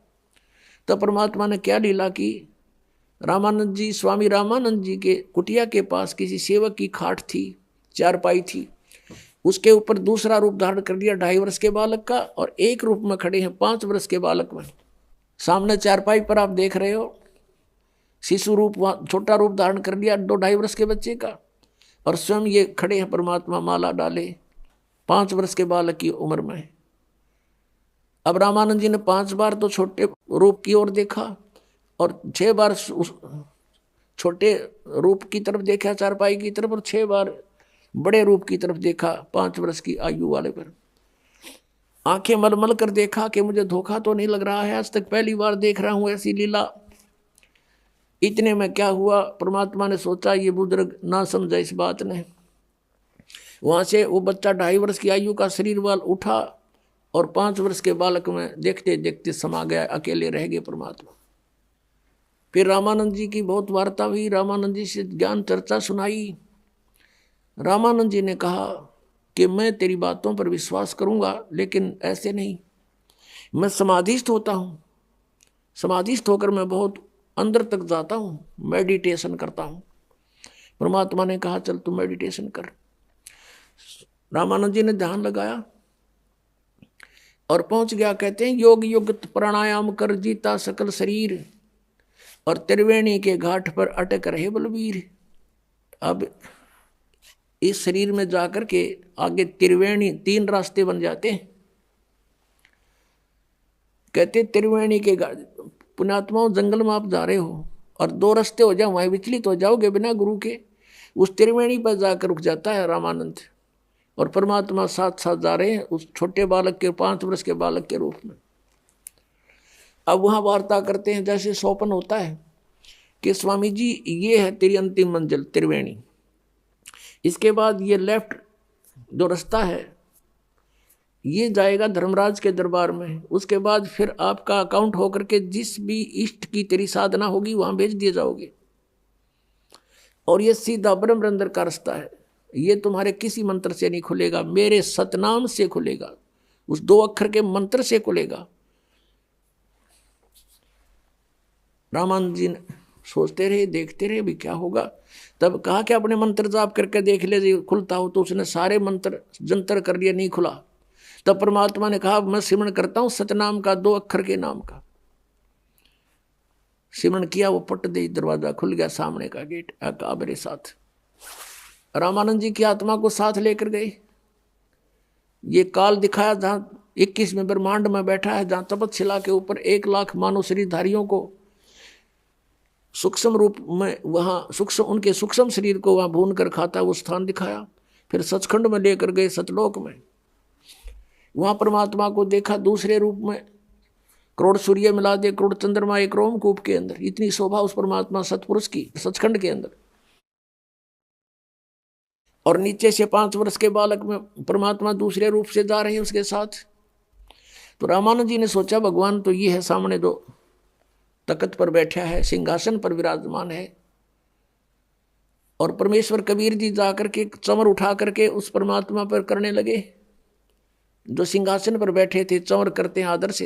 तब परमात्मा ने क्या लीला की, रामानंद जी, स्वामी रामानंद जी के कुटिया के पास किसी सेवक की खाट थी, चारपाई थी, उसके ऊपर दूसरा रूप धारण कर लिया 2.5 वर्ष के बालक का, और एक रूप में खड़े हैं 5 वर्ष के बालक में। सामने चारपाई पर आप देख रहे हो शिशु रूप, छोटा रूप धारण कर लिया 2-2.5 वर्ष के बच्चे का, और स्वयं ये खड़े हैं परमात्मा माला डाले 5 वर्ष के बालक की उम्र में। अब रामानंद जी ने 5 बार तो छोटे रूप की ओर देखा और 6 बार उस छोटे रूप की तरफ देखा, चारपाई की तरफ, और 6 बार बड़े रूप की तरफ देखा 5 वर्ष की आयु वाले पर। आंखें मलमल कर देखा कि मुझे धोखा तो नहीं लग रहा है, आज तक पहली बार देख रहा हूं ऐसी लीला। इतने में क्या हुआ, परमात्मा ने सोचा ये बुजुर्ग ना समझा इस बात ने। वहां से वो बच्चा 2.5 वर्ष की आयु का शरीर वाल उठा और 5 वर्ष के बालक में देखते देखते समा गया, अकेले रह गए परमात्मा। फिर रामानंद जी की बहुत वार्ता हुई, रामानंद जी से ज्ञान चर्चा सुनाई। रामानंद जी ने कहा कि मैं तेरी बातों पर विश्वास करूंगा, लेकिन ऐसे नहीं, मैं समाधिस्थ होता हूं, समाधिस्थ होकर मैं बहुत अंदर तक जाता हूं, मेडिटेशन करता हूं। परमात्मा ने कहा चल तू मेडिटेशन कर। रामानंद जी ने ध्यान लगाया और पहुंच गया। कहते हैं योग युक्त प्राणायाम कर जीता सकल शरीर, और त्रिवेणी के घाट पर अटक रहे बलवीर। अब इस शरीर में जाकर के आगे त्रिवेणी, 3 रास्ते बन जाते हैं। कहते त्रिवेणी के घाट, पुण्यात्माओं जंगल में आप जा रहे हो और 2 रास्ते हो जाए, वहीं विचलित हो जाओगे बिना गुरु के। उस त्रिवेणी पर जाकर रुक जाता है रामानंद, और परमात्मा साथ साथ जा रहे हैं उस छोटे बालक के, 5 वर्ष के बालक के रूप में। अब वहां वार्ता करते हैं जैसे स्वप्न होता है कि स्वामी जी ये है तेरी अंतिम मंजिल त्रिवेणी, इसके बाद ये लेफ्ट जो रास्ता है ये जाएगा धर्मराज के दरबार में, उसके बाद फिर आपका अकाउंट होकर के जिस भी इष्ट की तेरी साधना होगी वहां भेज दिए जाओगे, और ये सीधा ब्रह्म अंदर का रास्ता है। ये तुम्हारे किसी मंत्र से नहीं खुलेगा, मेरे सतनाम से खुलेगा, उस 2 अक्षर के मंत्र से खुलेगा। रामानंद जी सोचते रहे, देखते रहे भी क्या होगा। तब कहा कि अपने मंत्र जाप करके देख ले, खुलता हो तो। उसने सारे मंत्र जंतर कर लिया, नहीं खुला। तब परमात्मा ने कहा मैं सिमरण करता हूं सतनाम का, 2 अक्षर के नाम का। सिमरण किया, वो पट दे, दरवाजा खुल गया, सामने का गेट। आका मेरे साथ। रामानंद जी की आत्मा को साथ लेकर गए। ये काल दिखाया जहां 21वें ब्रह्मांड में बैठा है, जहां तपतशिला के ऊपर 1 लाख मानव शरीरधारियों को सूक्ष्म रूप में, वहां सूक्ष्म उनके सूक्ष्म शरीर को वहां भून कर खाता, वो स्थान दिखाया। फिर सचखंड में लेकर गए, सतलोक में। वहां परमात्मा को देखा दूसरे रूप में, करोड़ सूर्य मिला दे, करोड़ चंद्रमा एक रोमकूप के अंदर। इतनी शोभा उस परमात्मा सतपुरुष की सचखंड के अंदर। और नीचे से 5 वर्ष के बालक में परमात्मा दूसरे रूप से जा रहे हैं उसके साथ। तो रामानंद जी ने सोचा भगवान तो ये है सामने, जो तख्त पर बैठा है, सिंहासन पर विराजमान है। और परमेश्वर कबीर जी जाकर के चंवर उठा करके उस परमात्मा पर करने लगे, जो सिंहासन पर बैठे थे, चंवर करते हैं आदर से।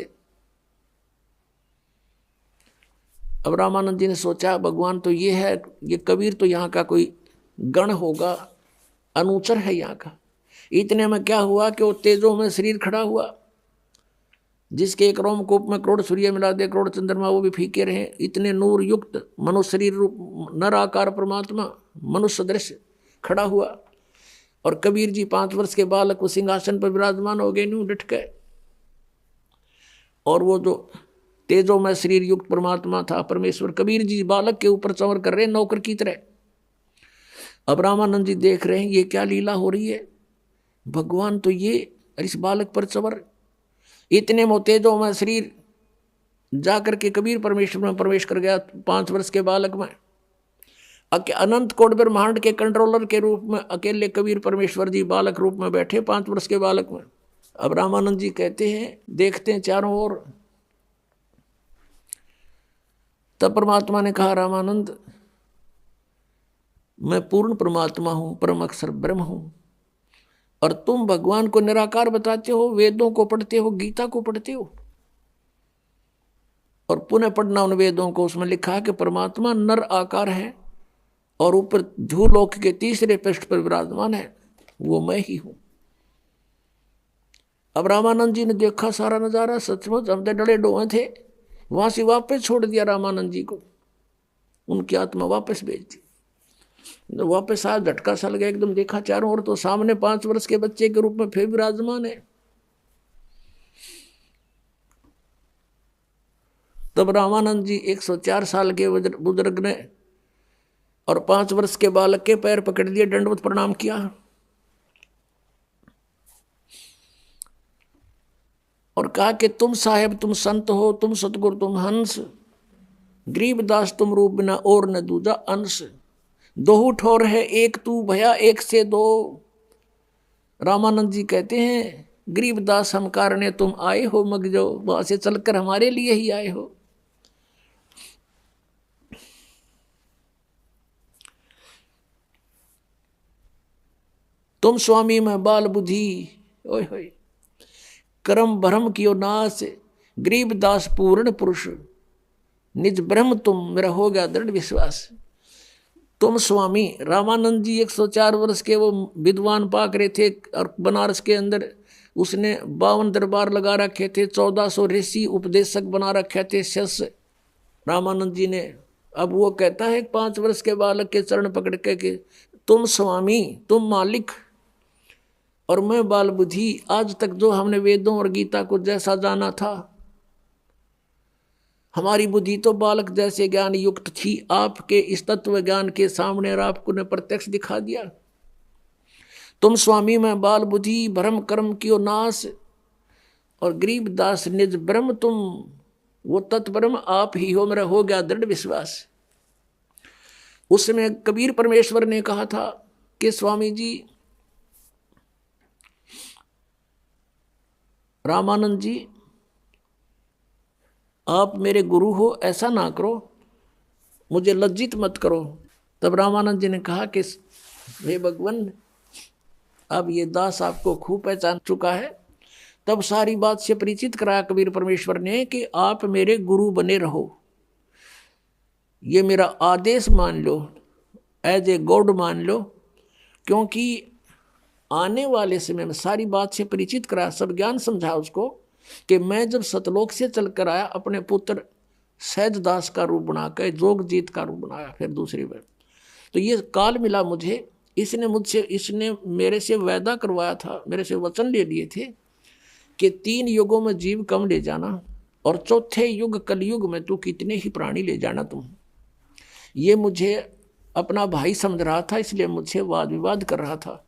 अब रामानंद जी ने सोचा भगवान तो ये है, ये कबीर तो यहाँ का कोई गण होगा, अनुचर है यहाँ का। इतने में क्या हुआ कि वो तेजों में शरीर खड़ा हुआ, जिसके एक रोमकूप में करोड़ सूर्य मिला दे, करोड़ चंद्रमा, वो भी फीके रहे। इतने नूर युक्त मनुष्य शरीर रूप नर आकार परमात्मा मनुष्य दृश्य खड़ा हुआ। और कबीर जी 5 वर्ष के बालक उस सिंहासन पर विराजमान हो गए, न्यू डट गए। और वो जो तेजों में शरीर युक्त परमात्मा था परमेश्वर, कबीर जी बालक के ऊपर चंवर कर रहे, नौकर की तरह। अब रामानंद जी देख रहे हैं ये क्या लीला हो रही है, भगवान तो ये इस बालक पर चंवर। इतने में तेजों में शरीर जाकर के कबीर परमेश्वर में प्रवेश कर गया 5 वर्ष के बालक में। अनंत कोट ब्रह्मांड के कंट्रोलर के रूप में अकेले कबीर परमेश्वर जी बालक रूप में बैठे 5 वर्ष के बालक में। अब रामानंद जी कहते हैं, देखते हैं चारों ओर। तब परमात्मा ने कहा, रामानंद मैं पूर्ण परमात्मा हूं, परम अक्षर ब्रह्म हूं, और तुम भगवान को निराकार बताते हो, वेदों को पढ़ते हो, गीता को पढ़ते हो, और पुनः पढ़ना उन वेदों को। उसमें लिखा है कि परमात्मा नर आकार है और ऊपर भूलोक के तीसरे पृष्ठ पर विराजमान है, वो मैं ही हूं। अब रामानंद जी ने देखा सारा नजारा, सचमुच हम तो डरे डोए थे। वहां से वापस छोड़ दिया रामानंद जी को, उनकी आत्मा वापस भेज दी। वापस आया, झटका सा लगा एकदम, देखा चारों ओर तो सामने 5 वर्ष के बच्चे के रूप में फिर विराजमान है। तब रामानंद जी 104 साल के बुजुर्ग ने और 5 वर्ष के बालक के पैर पकड़ लिए, दंडवत प्रणाम किया और कहा कि तुम साहेब, तुम संत हो, तुम सतगुरु, तुम हंस, गरीबदास तुम रूप बिना और न दूजा अंश, दोहू ठोर है एक तू भया एक से दो। रामानंद जी कहते हैं, गरीबदास हम कारणे तुम आए हो, मग जो वहां से चलकर हमारे लिए ही आए हो। तुम स्वामी में बाल बुद्धि, ओए होए, कर्म भ्रम कियो नाश, गरीबदास पूर्ण पुरुष, निज ब्रह्म तुम, मेरा हो गया दृढ़ विश्वास। तुम स्वामी, रामानंद जी 104 वर्ष के वो विद्वान पाक रहे थे, और बनारस के अंदर उसने 52 दरबार लगा रखे थे, 1400 ऋषि उपदेशक बना रखे थे शिष्य रामानंद जी ने। अब वो कहता है 5 वर्ष के बालक के चरण पकड़ के कि तुम स्वामी, तुम मालिक और मैं बाल बुद्धि। आज तक जो हमने वेदों और गीता को जैसा जाना था, हमारी बुद्धि तो बालक जैसे ज्ञान युक्त थी, आपके इस तत्व ज्ञान के सामने और आपको ने प्रत्यक्ष दिखा दिया। तुम स्वामी में बाल बुद्धि, भ्रम कर्म कियो नाश, और गरीब दास निज ब्रह्म तुम, वो तत्ब्रह्म आप ही हो, मेरा हो गया दृढ़ विश्वास। उसमें कबीर परमेश्वर ने कहा था कि स्वामी जी, रामानंद जी आप मेरे गुरु हो, ऐसा ना करो, मुझे लज्जित मत करो। तब रामानंद जी ने कहा कि हे भगवान, अब ये दास आपको खूब पहचान चुका है। तब सारी बात से परिचित कराया कबीर परमेश्वर ने कि आप मेरे गुरु बने रहो, ये मेरा आदेश मान लो, एज ए गॉड मान लो, क्योंकि आने वाले समय में सारी बात से परिचित कराया, सब ज्ञान समझा उसको कि मैं जब सतलोक से चलकर आया, अपने पुत्र सहजदास का रूप बनाकर जोगजीत का रूप बनाया फिर दूसरी बार, तो ये काल मिला मुझे। इसने मेरे से वायदा करवाया था, मेरे से वचन ले लिए थे कि 3 युगों में जीव कम ले जाना, और चौथे युग कलयुग में तू कितने ही प्राणी ले जाना तुम। ये मुझे अपना भाई समझ रहा था, इसलिए मुझसे वाद विवाद कर रहा था।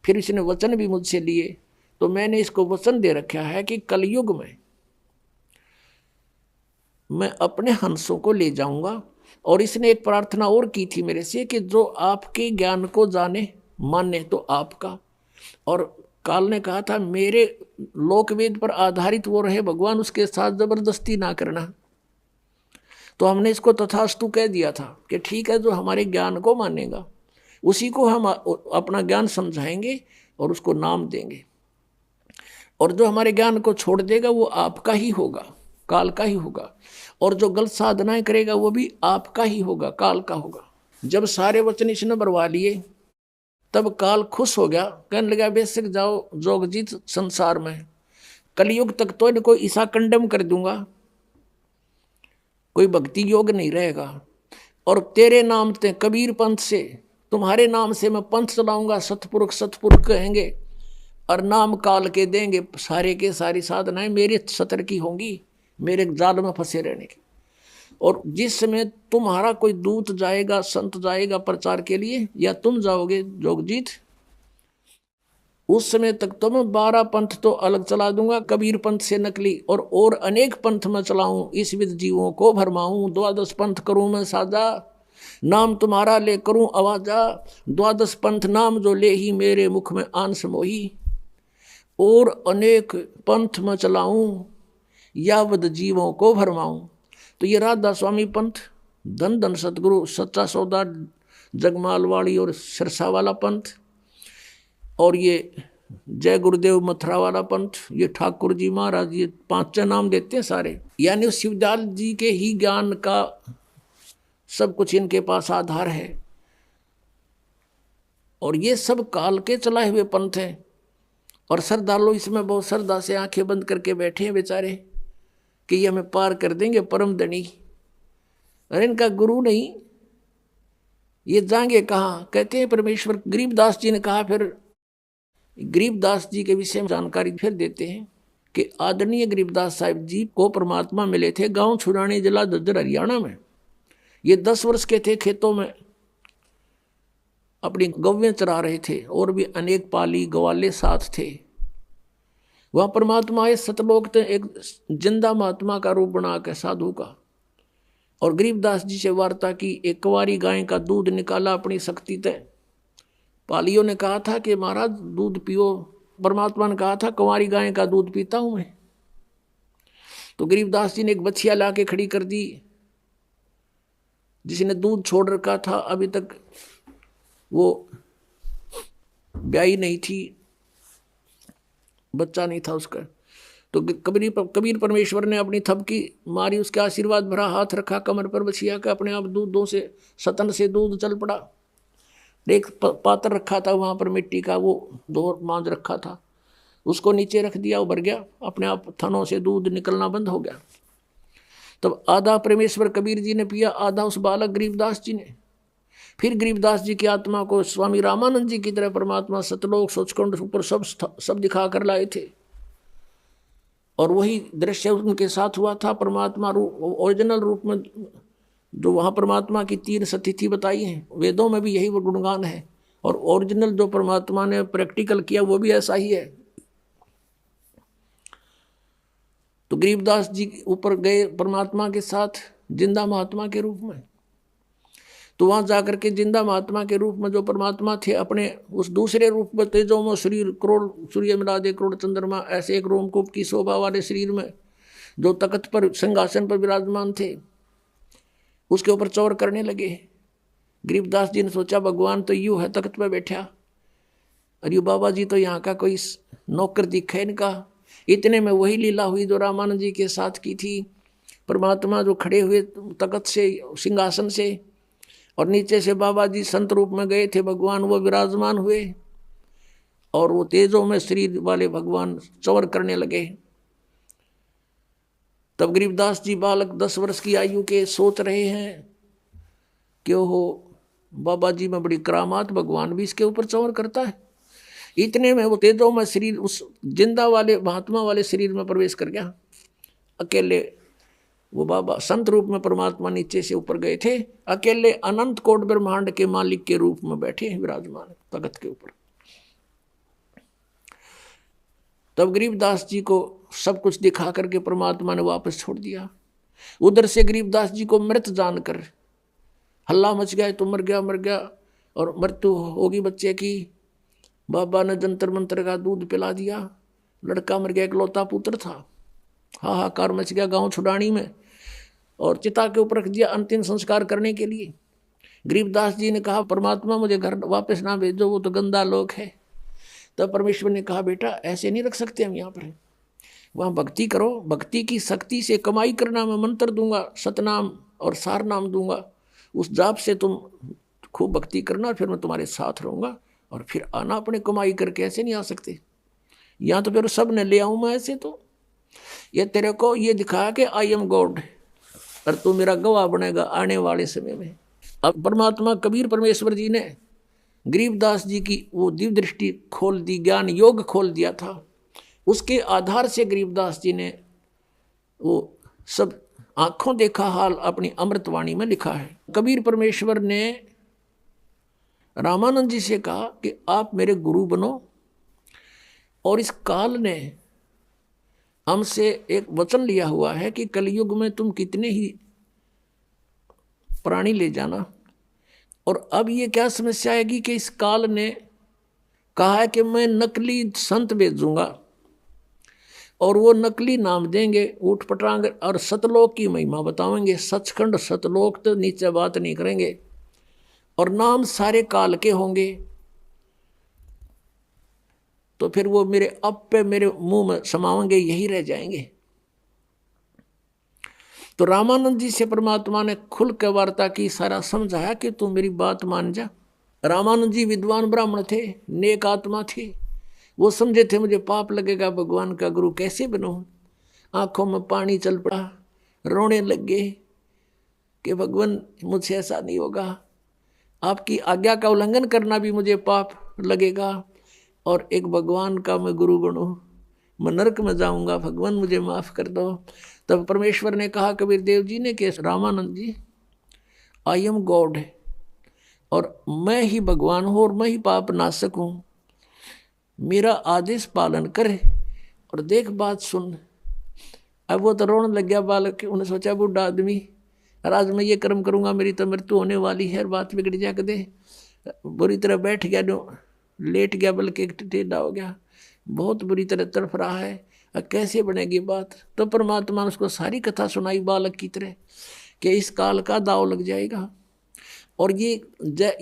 फिर इसने वचन भी मुझसे लिए, तो मैंने इसको वचन दे रखा है कि कलयुग में मैं अपने हंसों को ले जाऊंगा। और इसने एक प्रार्थना और की थी मेरे से कि जो आपके ज्ञान को जाने माने तो आपका, और काल ने कहा था मेरे लोकवेद पर आधारित वो रहे भगवान, उसके साथ जबरदस्ती ना करना। तो हमने इसको तथास्तु कह दिया था कि ठीक है, जो हमारे ज्ञान को मानेगा उसी को हम अपना ज्ञान समझाएंगे और उसको नाम देंगे, और जो हमारे ज्ञान को छोड़ देगा वो आपका ही होगा, काल का ही होगा, और जो गलत साधनाएं करेगा वो भी आपका ही होगा, काल का होगा। जब सारे वचन इसने बरवा लिए, तब काल खुश हो गया, कहने लगा बेशक जाओ जोगजीत, संसार में कलयुग तक तो इनको ईसा कंडम कर दूंगा, कोई भक्ति योग नहीं रहेगा, और तेरे नाम से कबीर पंथ से, तुम्हारे नाम से मैं पंथ चलाऊंगा, सतपुरुष कहेंगे, और नाम काल के देंगे, सारे के सारी साधनाएं मेरे सतर की होंगी, मेरे जाल में फंसे रहने की। और जिस समय तुम्हारा कोई दूत जाएगा, संत जाएगा प्रचार के लिए, या तुम जाओगे जोगजीत, उस समय तक तो मैं 12 पंथ तो अलग चला दूंगा, कबीर पंथ से नकली, और अनेक पंथ में चलाऊं, इस विध जीवों को भरमाऊं। 12 पंथ करूं मैं साजा, नाम तुम्हारा ले करूं आवाजा। 12 पंथ नाम जो ले ही, मेरे मुख में आन समोही। और अनेक पंथ में चलाऊं, या विध जीवों को भरमाऊं। तो ये राधा स्वामी पंथ, धन धन सतगुरु सच्चा सौदा जगमालवाड़ी और सिरसा वाला पंथ, और ये जय गुरुदेव मथुरा वाला पंथ, ये ठाकुर जी महाराज, ये 5 नाम देते हैं सारे। यानी शिवदयाल जी के ही ज्ञान का सब कुछ इनके पास आधार है। और ये सब काल के चलाए हुए पंथ हैं। और श्रद्धालु इसमें बहुत श्रद्धा से आंखें बंद करके बैठे हैं बेचारे कि ये हमें पार कर देंगे परम धनी। अरे इनका गुरु नहीं, ये जाएंगे कहाँ? कहते हैं परमेश्वर। गरीबदास जी ने कहा, फिर गरीबदास जी के विषय में जानकारी फिर देते हैं कि आदरणीय गरीबदास साहिब जी को परमात्मा मिले थे गांव छुड़ाने जिला दद्दर हरियाणा में। ये 10 वर्ष के थे, खेतों में अपनी गौवें चरा रहे थे, और भी अनेक पाली ग्वाले साथ थे। वह परमात्मा आए सतलोक थे, एक जिंदा महात्मा का रूप बना के साधु का, और गरीबदास जी से वार्ता की। एक कुंवारी गाय का दूध निकाला अपनी शक्ति तय। पालियों ने कहा था कि महाराज दूध पियो। परमात्मा ने कहा था कुंवारी गाय का दूध पीता हूं मैं। तो गरीबदास जी ने एक बछिया ला के खड़ी कर दी, जिसने दूध छोड़ रखा था, अभी तक वो ब्याही नहीं थी, बच्चा नहीं था उसका। तो कबीर परमेश्वर ने अपनी थपकी मारी, उसके आशीर्वाद भरा हाथ रखा कमर पर बछिया का, अपने आप दूधों से सतन से दूध चल पड़ा। एक पात्र रखा था वहाँ पर मिट्टी का, वो 2 मांझ रखा था, उसको नीचे रख दिया, वो भर गया, अपने आप थनों से दूध निकलना बंद हो गया। तब आधा परमेश्वर कबीर जी ने पिया, आधा उस बालक गरीबदास जी ने। फिर गरीबदास जी की आत्मा को स्वामी रामानंद जी की तरह परमात्मा सतलोक सचखंड ऊपर सब दिखा कर लाए थे। और वही दृश्य उनके साथ हुआ था। परमात्मा रूप, ओरिजिनल रूप में जो वहाँ परमात्मा की 3 सतिथि बताई हैं, वेदों में भी यही वो गुणगान है। और ओरिजिनल जो परमात्मा ने प्रैक्टिकल किया वो भी ऐसा ही है। तो गरीबदास जी ऊपर गए परमात्मा के साथ जिंदा महात्मा के रूप में। तो वहां जाकर के जिंदा महात्मा के रूप में जो परमात्मा थे, अपने उस दूसरे रूप में तेजों में शरीर, करोड़ सूर्य मिला दे करोड़ चंद्रमा, ऐसे एक रोमकूप की शोभा वाले शरीर में जो तख्त पर सिंहासन पर विराजमान थे, उसके ऊपर चौर करने लगे। गरीबदास जी ने सोचा भगवान तो यूं है तख्त पर बैठा, अरे बाबा जी तो यहाँ का कोई नौकर दिखा इनका। इतने में वही लीला हुई जो रामानंद जी के साथ की थी। परमात्मा जो खड़े हुए तख्त से, सिंहासन से, और नीचे से बाबा जी संत रूप में गए थे भगवान, वो विराजमान हुए, और वो तेजों में शरीर वाले भगवान चौर करने लगे। तब गरीबदास जी बालक 10 वर्ष की आयु के सोच रहे हैं कि हो बाबा जी में बड़ी करामात, भगवान भी इसके ऊपर चौर करता है। इतने में वो तेजों में शरीर उस जिंदा वाले महात्मा वाले शरीर में प्रवेश कर गया। अकेले वो बाबा संत रूप में परमात्मा नीचे से ऊपर गए थे, अकेले अनंत कोट ब्रह्मांड के मालिक के रूप में बैठे विराजमान तख्त के ऊपर। तब गरीबदास जी को सब कुछ दिखा करके परमात्मा ने वापस छोड़ दिया। उधर से गरीबदास जी को मृत जानकर हल्ला मच गया, तो मर गया और मृत्यु होगी बच्चे की। बाबा ने जंतर मंतर का दूध पिला दिया, लड़का मर गया, इकलौता पुत्र था। हाहाकार मच गया गांव छुड़ानी में, और चिता के ऊपर रख दिया अंतिम संस्कार करने के लिए। गरीबदास जी ने कहा परमात्मा मुझे घर वापस ना भेजो, वो तो गंदा लोक है। तब परमेश्वर ने कहा बेटा ऐसे नहीं रख सकते हम यहाँ पर, वहाँ भक्ति करो, भक्ति की शक्ति से कमाई करना। मैं मंत्र दूंगा, सतनाम और सार नाम दूंगा, उस जाप से तुम खूब भक्ति करना, फिर मैं तुम्हारे साथ रहूँगा, और फिर आना अपने कमाई करके। ऐसे नहीं आ सकते, यहाँ तो फिर सब ने ले आऊँ मैं ऐसे। तो ये तेरे को ये दिखाया कि आई एम गॉड, और तू मेरा गवाह बनेगा आने वाले समय में। अब परमात्मा कबीर परमेश्वर जी ने गरीबदास जी की वो दिव्य दृष्टि खोल दी, ज्ञान योग खोल दिया था। उसके आधार से गरीबदास जी ने वो सब आंखों देखा हाल अपनी अमृतवाणी में लिखा है। कबीर परमेश्वर ने रामानंद जी से कहा कि आप मेरे गुरु बनो, और इस काल ने हमसे एक वचन लिया हुआ है कि कलयुग में तुम कितने ही प्राणी ले जाना। और अब ये क्या समस्या आएगी कि इस काल ने कहा है कि मैं नकली संत भेजूंगा और वो नकली नाम देंगे, ऊट पटांग, और सतलोक की महिमा बतावेंगे। सचखंड सतलोक तो नीचे बात नहीं करेंगे, और नाम सारे काल के होंगे। तो फिर वो मेरे अब पे मेरे मुंह में समावेंगे, यही रह जाएंगे। तो रामानंद जी से परमात्मा ने खुल के वार्ता की, सारा समझाया कि तू मेरी बात मान जा। रामानंद जी विद्वान ब्राह्मण थे, नेक आत्मा थे। वो समझे थे मुझे पाप लगेगा, भगवान का गुरु कैसे बनूं। आंखों में पानी चल पड़ा, रोने लग गए कि भगवान मुझसे ऐसा नहीं होगा, आपकी आज्ञा का उल्लंघन करना भी मुझे पाप लगेगा, और एक भगवान का मैं गुरु बनूं, मैं नरक में जाऊंगा, भगवान मुझे माफ कर दो। तब परमेश्वर ने कहा कबीर देव जी ने कि रामानंद जी, आई एम गॉड, और मैं ही भगवान हूँ और मैं ही पाप नाशक हूँ, मेरा आदेश पालन करे और देख बात सुन। अब वो तो रोने लग गया बालक, उन्हें सोचा बूढ़ा आदमी, आज मैं ये कर्म करूंगा मेरी तो मृत्यु होने वाली है, बात बिगड़ जा के दे। बुरी तरह बैठ गया, लेट गया, बल्कि टेढ़ा हो गया, बहुत बुरी तरह तड़फ रहा है, कैसे बनेगी बात। तो परमात्मा ने उसको सारी कथा सुनाई बालक की तरह कि इस काल का दाव लग जाएगा, और ये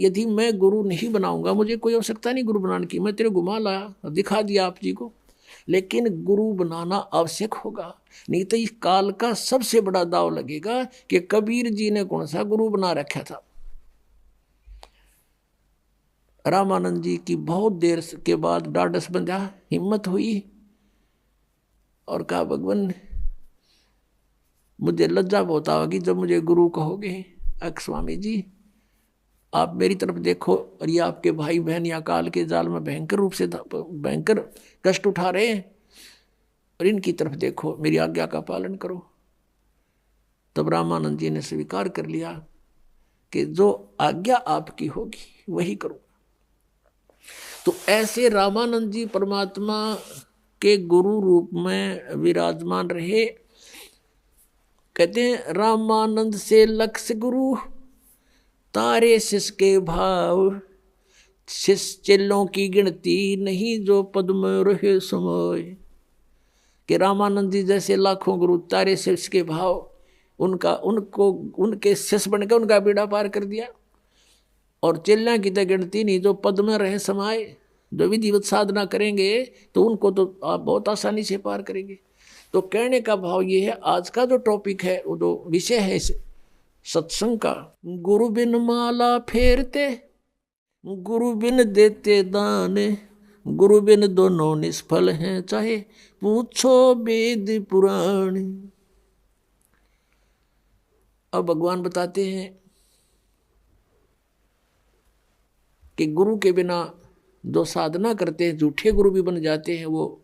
यदि मैं गुरु नहीं बनाऊंगा, मुझे कोई आवश्यकता नहीं गुरु बनाने की, मैं तेरे घुमा लाया, दिखा दिया आप जी को, लेकिन गुरु बनाना आवश्यक होगा, नहीं तो इस काल का सबसे बड़ा दाव लगेगा कि कबीर जी ने कौन सा गुरु बना रखा था। रामानंद जी की बहुत देर के बाद डाढ़स बंधा, हिम्मत हुई और कहा भगवान मुझे लज्जा बहुत आएगी जब मुझे गुरु कहोगे। स्वामी जी आप मेरी तरफ देखो, और ये आपके भाई बहन या काल के जाल में भयंकर रूप से भयंकर कष्ट उठा रहे हैं, और इनकी तरफ देखो, मेरी आज्ञा का पालन करो। तब रामानंद जी ने स्वीकार कर लिया कि जो आज्ञा आपकी होगी वही करो। तो ऐसे रामानंद जी परमात्मा के गुरु रूप में विराजमान रहे। कहते हैं रामानंद से लक्ष्य गुरु तारे शिष्य के भाव, शिष्य चेलों की गिनती नहीं जो पद में रहे समय। कि रामानंद जी जैसे लाखों गुरु तारे शिष्य के भाव, उनको उनके शिष्य बनकर उनका बेड़ा पार कर दिया, और चेलियां की तो गिनती नहीं जो पद में रहे समाये। जो विधिवत साधना करेंगे तो उनको तो आप बहुत आसानी से पार करेंगे। तो कहने का भाव ये है, आज का जो टॉपिक है, वो जो विषय है सत्संग का, गुरु बिन माला फेरते, गुरु बिन देते दान, गुरु बिन दोनों निष्फल हैं, चाहे पूछो वेद पुराण। अब भगवान बताते हैं कि गुरु के बिना जो साधना करते हैं, झूठे गुरु भी बन जाते हैं वो।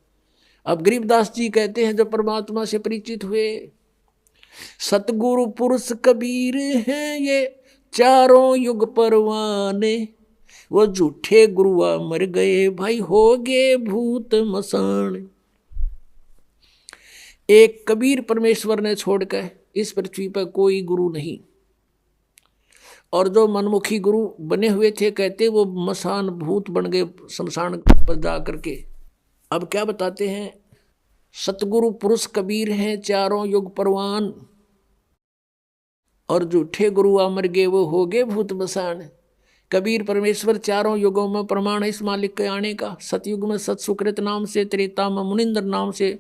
अब गरीबदास जी कहते हैं जब परमात्मा से परिचित हुए, सतगुरु पुरुष कबीर हैं ये चारों युग परवाने, वो झूठे गुरुआ मर गए भाई हो गए भूत मसान। एक कबीर परमेश्वर ने छोड़कर इस पृथ्वी पर कोई गुरु नहीं, और जो मनमुखी गुरु बने हुए थे कहते वो मसान भूत बन गए शमशान पर जा करके। अब क्या बताते हैं, सतगुरु पुरुष कबीर हैं चारों युग परवान, और झूठे गुरु अमर गए वो हो गए भूत मसान। कबीर परमेश्वर चारों युगों में प्रमाण है इस मालिक के आने का। सतयुग में सत सुकृत नाम से, त्रेता में मुनिंदर नाम से,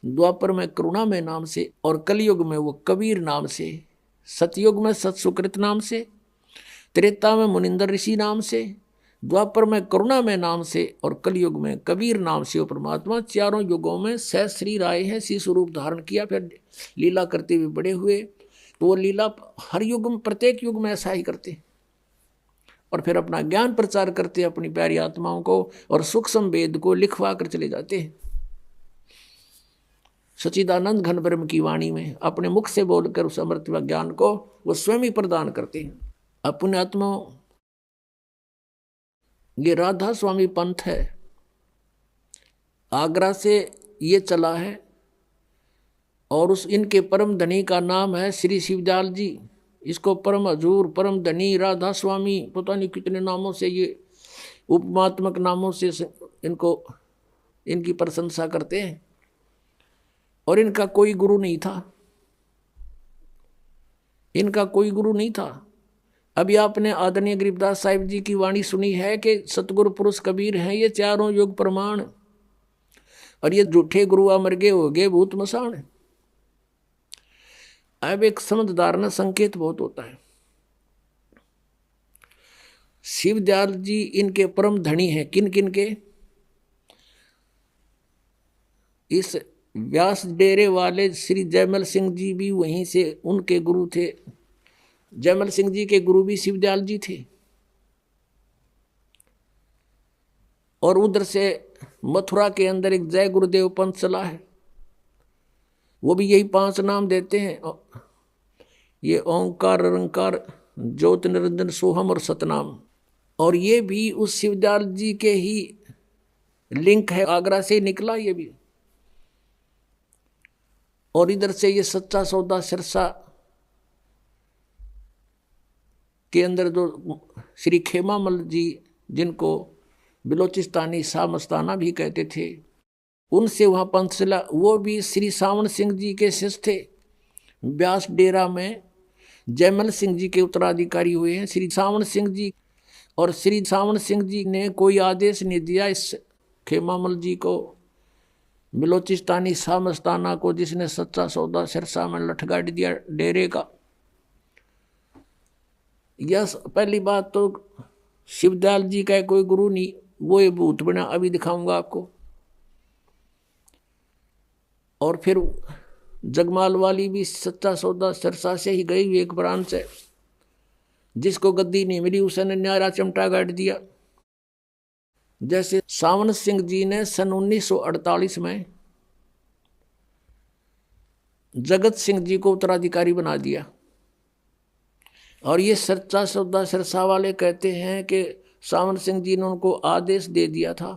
द्वापर में करुणा में नाम से, और कलयुग में वो कबीर नाम से। सतयुग में सत सुकृत नाम से, त्रेता में मुनिंदर ऋषि नाम से, द्वापर में करुणा में नाम से, और कलयुग में कबीर नाम से वो परमात्मा चारों युगों में सहस्री राय है, सी स्वरूप धारण किया, फिर लीला करते हुए बड़े हुए। तो वो लीला हर युग में, प्रत्येक युग में ऐसा ही करते, और फिर अपना ज्ञान प्रचार करते अपनी प्यारी आत्माओं को, और सूक्ष्म वेद को लिखवा कर चले जाते हैं। सच्चिदानंद घन ब्रह्म की वाणी में अपने मुख से बोलकर उस अमृत व ज्ञान को वो स्वयं ही प्रदान करते हैं अपने आत्माओं। ये राधा स्वामी पंथ है, आगरा से ये चला है और उस इनके परम धनी का नाम है श्री शिवदयाल जी। इसको परम हजूर, परम धनी, राधा स्वामी, पता नहीं कितने नामों से, ये उपमात्मक नामों से इनको, इनकी प्रशंसा करते हैं। और इनका कोई गुरु नहीं था, इनका कोई गुरु नहीं था। अभी आपने आदरणीय गरीबदास साहिब जी की वाणी सुनी है कि सतगुरु पुरुष कबीर हैं ये चारों युग प्रमाण, और ये झूठे गुरु अमर गए हो गए भूत मसान। अब एक समझदार संकेत बहुत होता है। शिवदयाल जी इनके परम धनी हैं। किन किन के? इस व्यास डेरे वाले श्री जयमल सिंह जी भी वहीं से उनके गुरु थे। जयमल सिंह जी के गुरु भी शिवदयाल जी थे। और उधर से मथुरा के अंदर एक जय गुरुदेव पंथ चला है, वो भी यही 5 नाम देते हैं, ये ओंकार, निरंकार, ज्योत निरंजन, सोहम और सतनाम। और ये भी उस शिवदयाल जी के ही लिंक है, आगरा से निकला ये भी। और इधर से ये सच्चा सौदा सिरसा के अंदर जो श्री खेमामल जी, जिनको बिलोचिस्तानी शाह मस्ताना भी कहते थे, उनसे वहाँ पंथ चला। वो भी श्री सावन सिंह जी के शिष्य थे। व्यास डेरा में जयमल सिंह जी के उत्तराधिकारी हुए हैं श्री सावन सिंह जी। और श्री सावन सिंह जी ने कोई आदेश नहीं दिया इस खेमामल जी को, बिलोचिस्तानी शाह मस्ताना को, जिसने सच्चा सौदा सिरसा में लठगाड़ दिया डेरे का। यह पहली बात तो शिवदयाल जी का कोई गुरु नहीं, वो ये भूत बना, अभी दिखाऊंगा आपको। और फिर जगमाल वाली भी सच्चा सौदा सिरसा से ही गई हुई एक ब्रांच है, जिसको गद्दी नहीं मिली उसने न्यारा चिमटा गाड़ दिया। जैसे सावन सिंह जी ने सन 1948 में जगत सिंह जी को उत्तराधिकारी बना दिया। और ये सच्चा सौदा सिरसा वाले कहते हैं कि सावन सिंह जी ने उनको आदेश दे दिया था,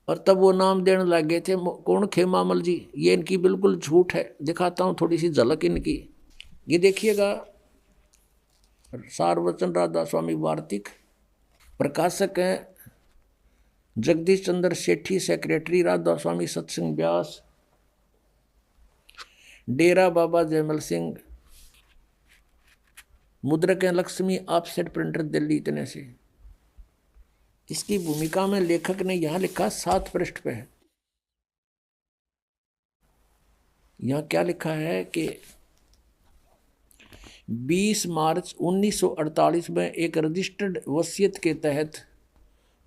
और तब वो नाम देने लग गए थे। कौन? खेमामल जी। ये इनकी बिल्कुल झूठ है। दिखाता हूँ थोड़ी सी झलक इनकी। ये देखिएगा, सारवचन राधा स्वामी वार्तिक, प्रकाशक हैं जगदीश चंद्र सेठी, सेक्रेटरी राधा स्वामी सत्संग व्यास, डेरा बाबा जयमल सिंह, मुद्रक हैं लक्ष्मी, ऑफसेट प्रिंटर दिल्ली, इतने से। इसकी भूमिका में लेखक ने यहां लिखा 7 पृष्ठ पे है। यहां क्या लिखा है कि 20 मार्च 1948 में एक रजिस्टर्ड वसीयत के तहत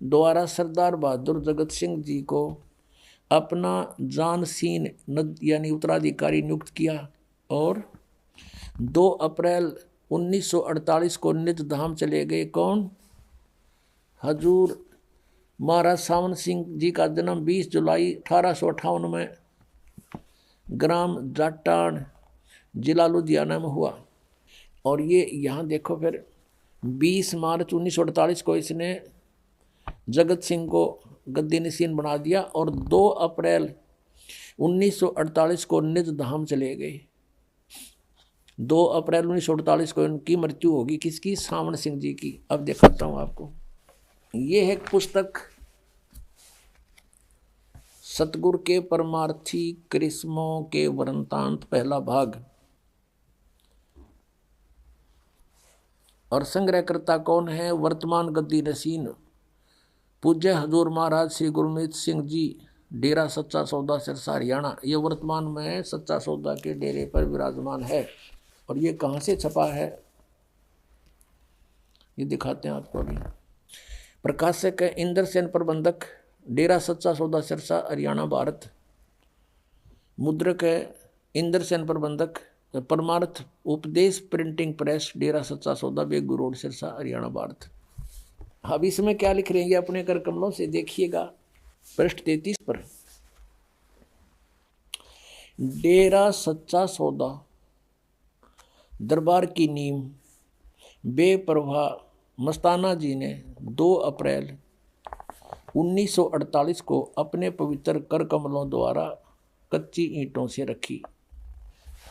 द्वारा सरदार बहादुर जगत सिंह जी को अपना जानसीन यानी उत्तराधिकारी नियुक्त किया, और 2 अप्रैल 1948 को निज धाम चले गए। कौन? हजूर महाराज सावन सिंह जी का जन्म 20 जुलाई 1858 में ग्राम जाटान, जिला लुधियाना में हुआ। और ये यहाँ देखो, फिर 20 मार्च 1948 को इसने जगत सिंह को गद्दी नशीन बना दिया, और 2 अप्रैल 1948 को निज धाम चले गए। 2 अप्रैल 1948 को इनकी मृत्यु होगी। किसकी? सावन सिंह जी की। अब दिखाता हूँ आपको। ये है पुस्तक सतगुरु के परमार्थी करिश्मों के वृंतांत, पहला भाग। और संग्रहकर्ता कौन है? वर्तमान गद्दी नशीन पूज्य हजूर महाराज श्री गुरमीत सिंह जी, डेरा सच्चा सौदा सिरसा, हरियाणा। ये वर्तमान में सच्चा सौदा के डेरे पर विराजमान है। और ये कहाँ से छपा है ये दिखाते हैं आपको अभी। प्रकाशक है इंद्र सेन, प्रबंधक, डेरा सच्चा सौदा सिरसा, हरियाणा, भारत। मुद्रक है इंद्र सेन, प्रबंधक, परमार्थ उपदेश प्रिंटिंग प्रेस, डेरा सच्चा सौदा, बेगू रोड, सिरसा, हरियाणा, भारत। अब इसमें क्या लिख रहे हैं ये अपने कर कमलों से देखिएगा। पृष्ठ 33 पर डेरा सच्चा सौदा दरबार की नींव बेप्रभा मस्ताना जी ने 2 अप्रैल 1948 को अपने पवित्र कर कमलों द्वारा कच्ची ईंटों से रखी।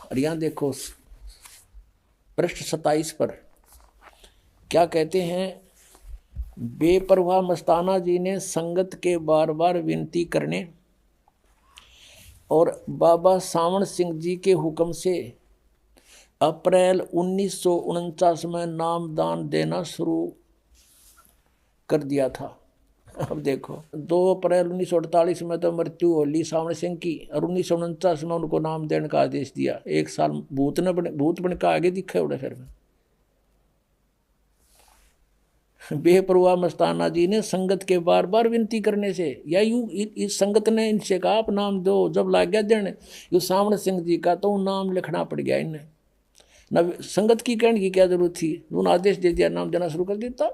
और यहाँ देखो पृष्ठ 27 पर क्या कहते हैं, बेपरवाह मस्ताना जी ने संगत के बार बार विनती करने और बाबा सावण सिंह जी के हुक्म से अप्रैल 1949 में नामदान देना शुरू कर दिया था। अब देखो 2 अप्रैल 1948 में तो मृत्यु हो ली सावण सिंह की, और 1949 में उनको नाम देने का आदेश दिया। 1 साल भूत बन के आगे दिखे उड़े फिर में। बेपरवाह मस्ताना जी ने संगत के बार बार विनती करने से, या यूं इस संगत ने इनसे कहा आप नाम दो, जब लाग गया देने यू सावण सिंह जी का तो नाम लिखना पड़ गया इन्हें। न संगत की कहने की क्या जरूरत थी, उन्होंने आदेश दे दिया, नाम देना शुरू कर देता।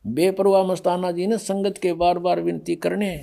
बेपरवाह मस्ताना जी ने संगत के बार बार विनती करने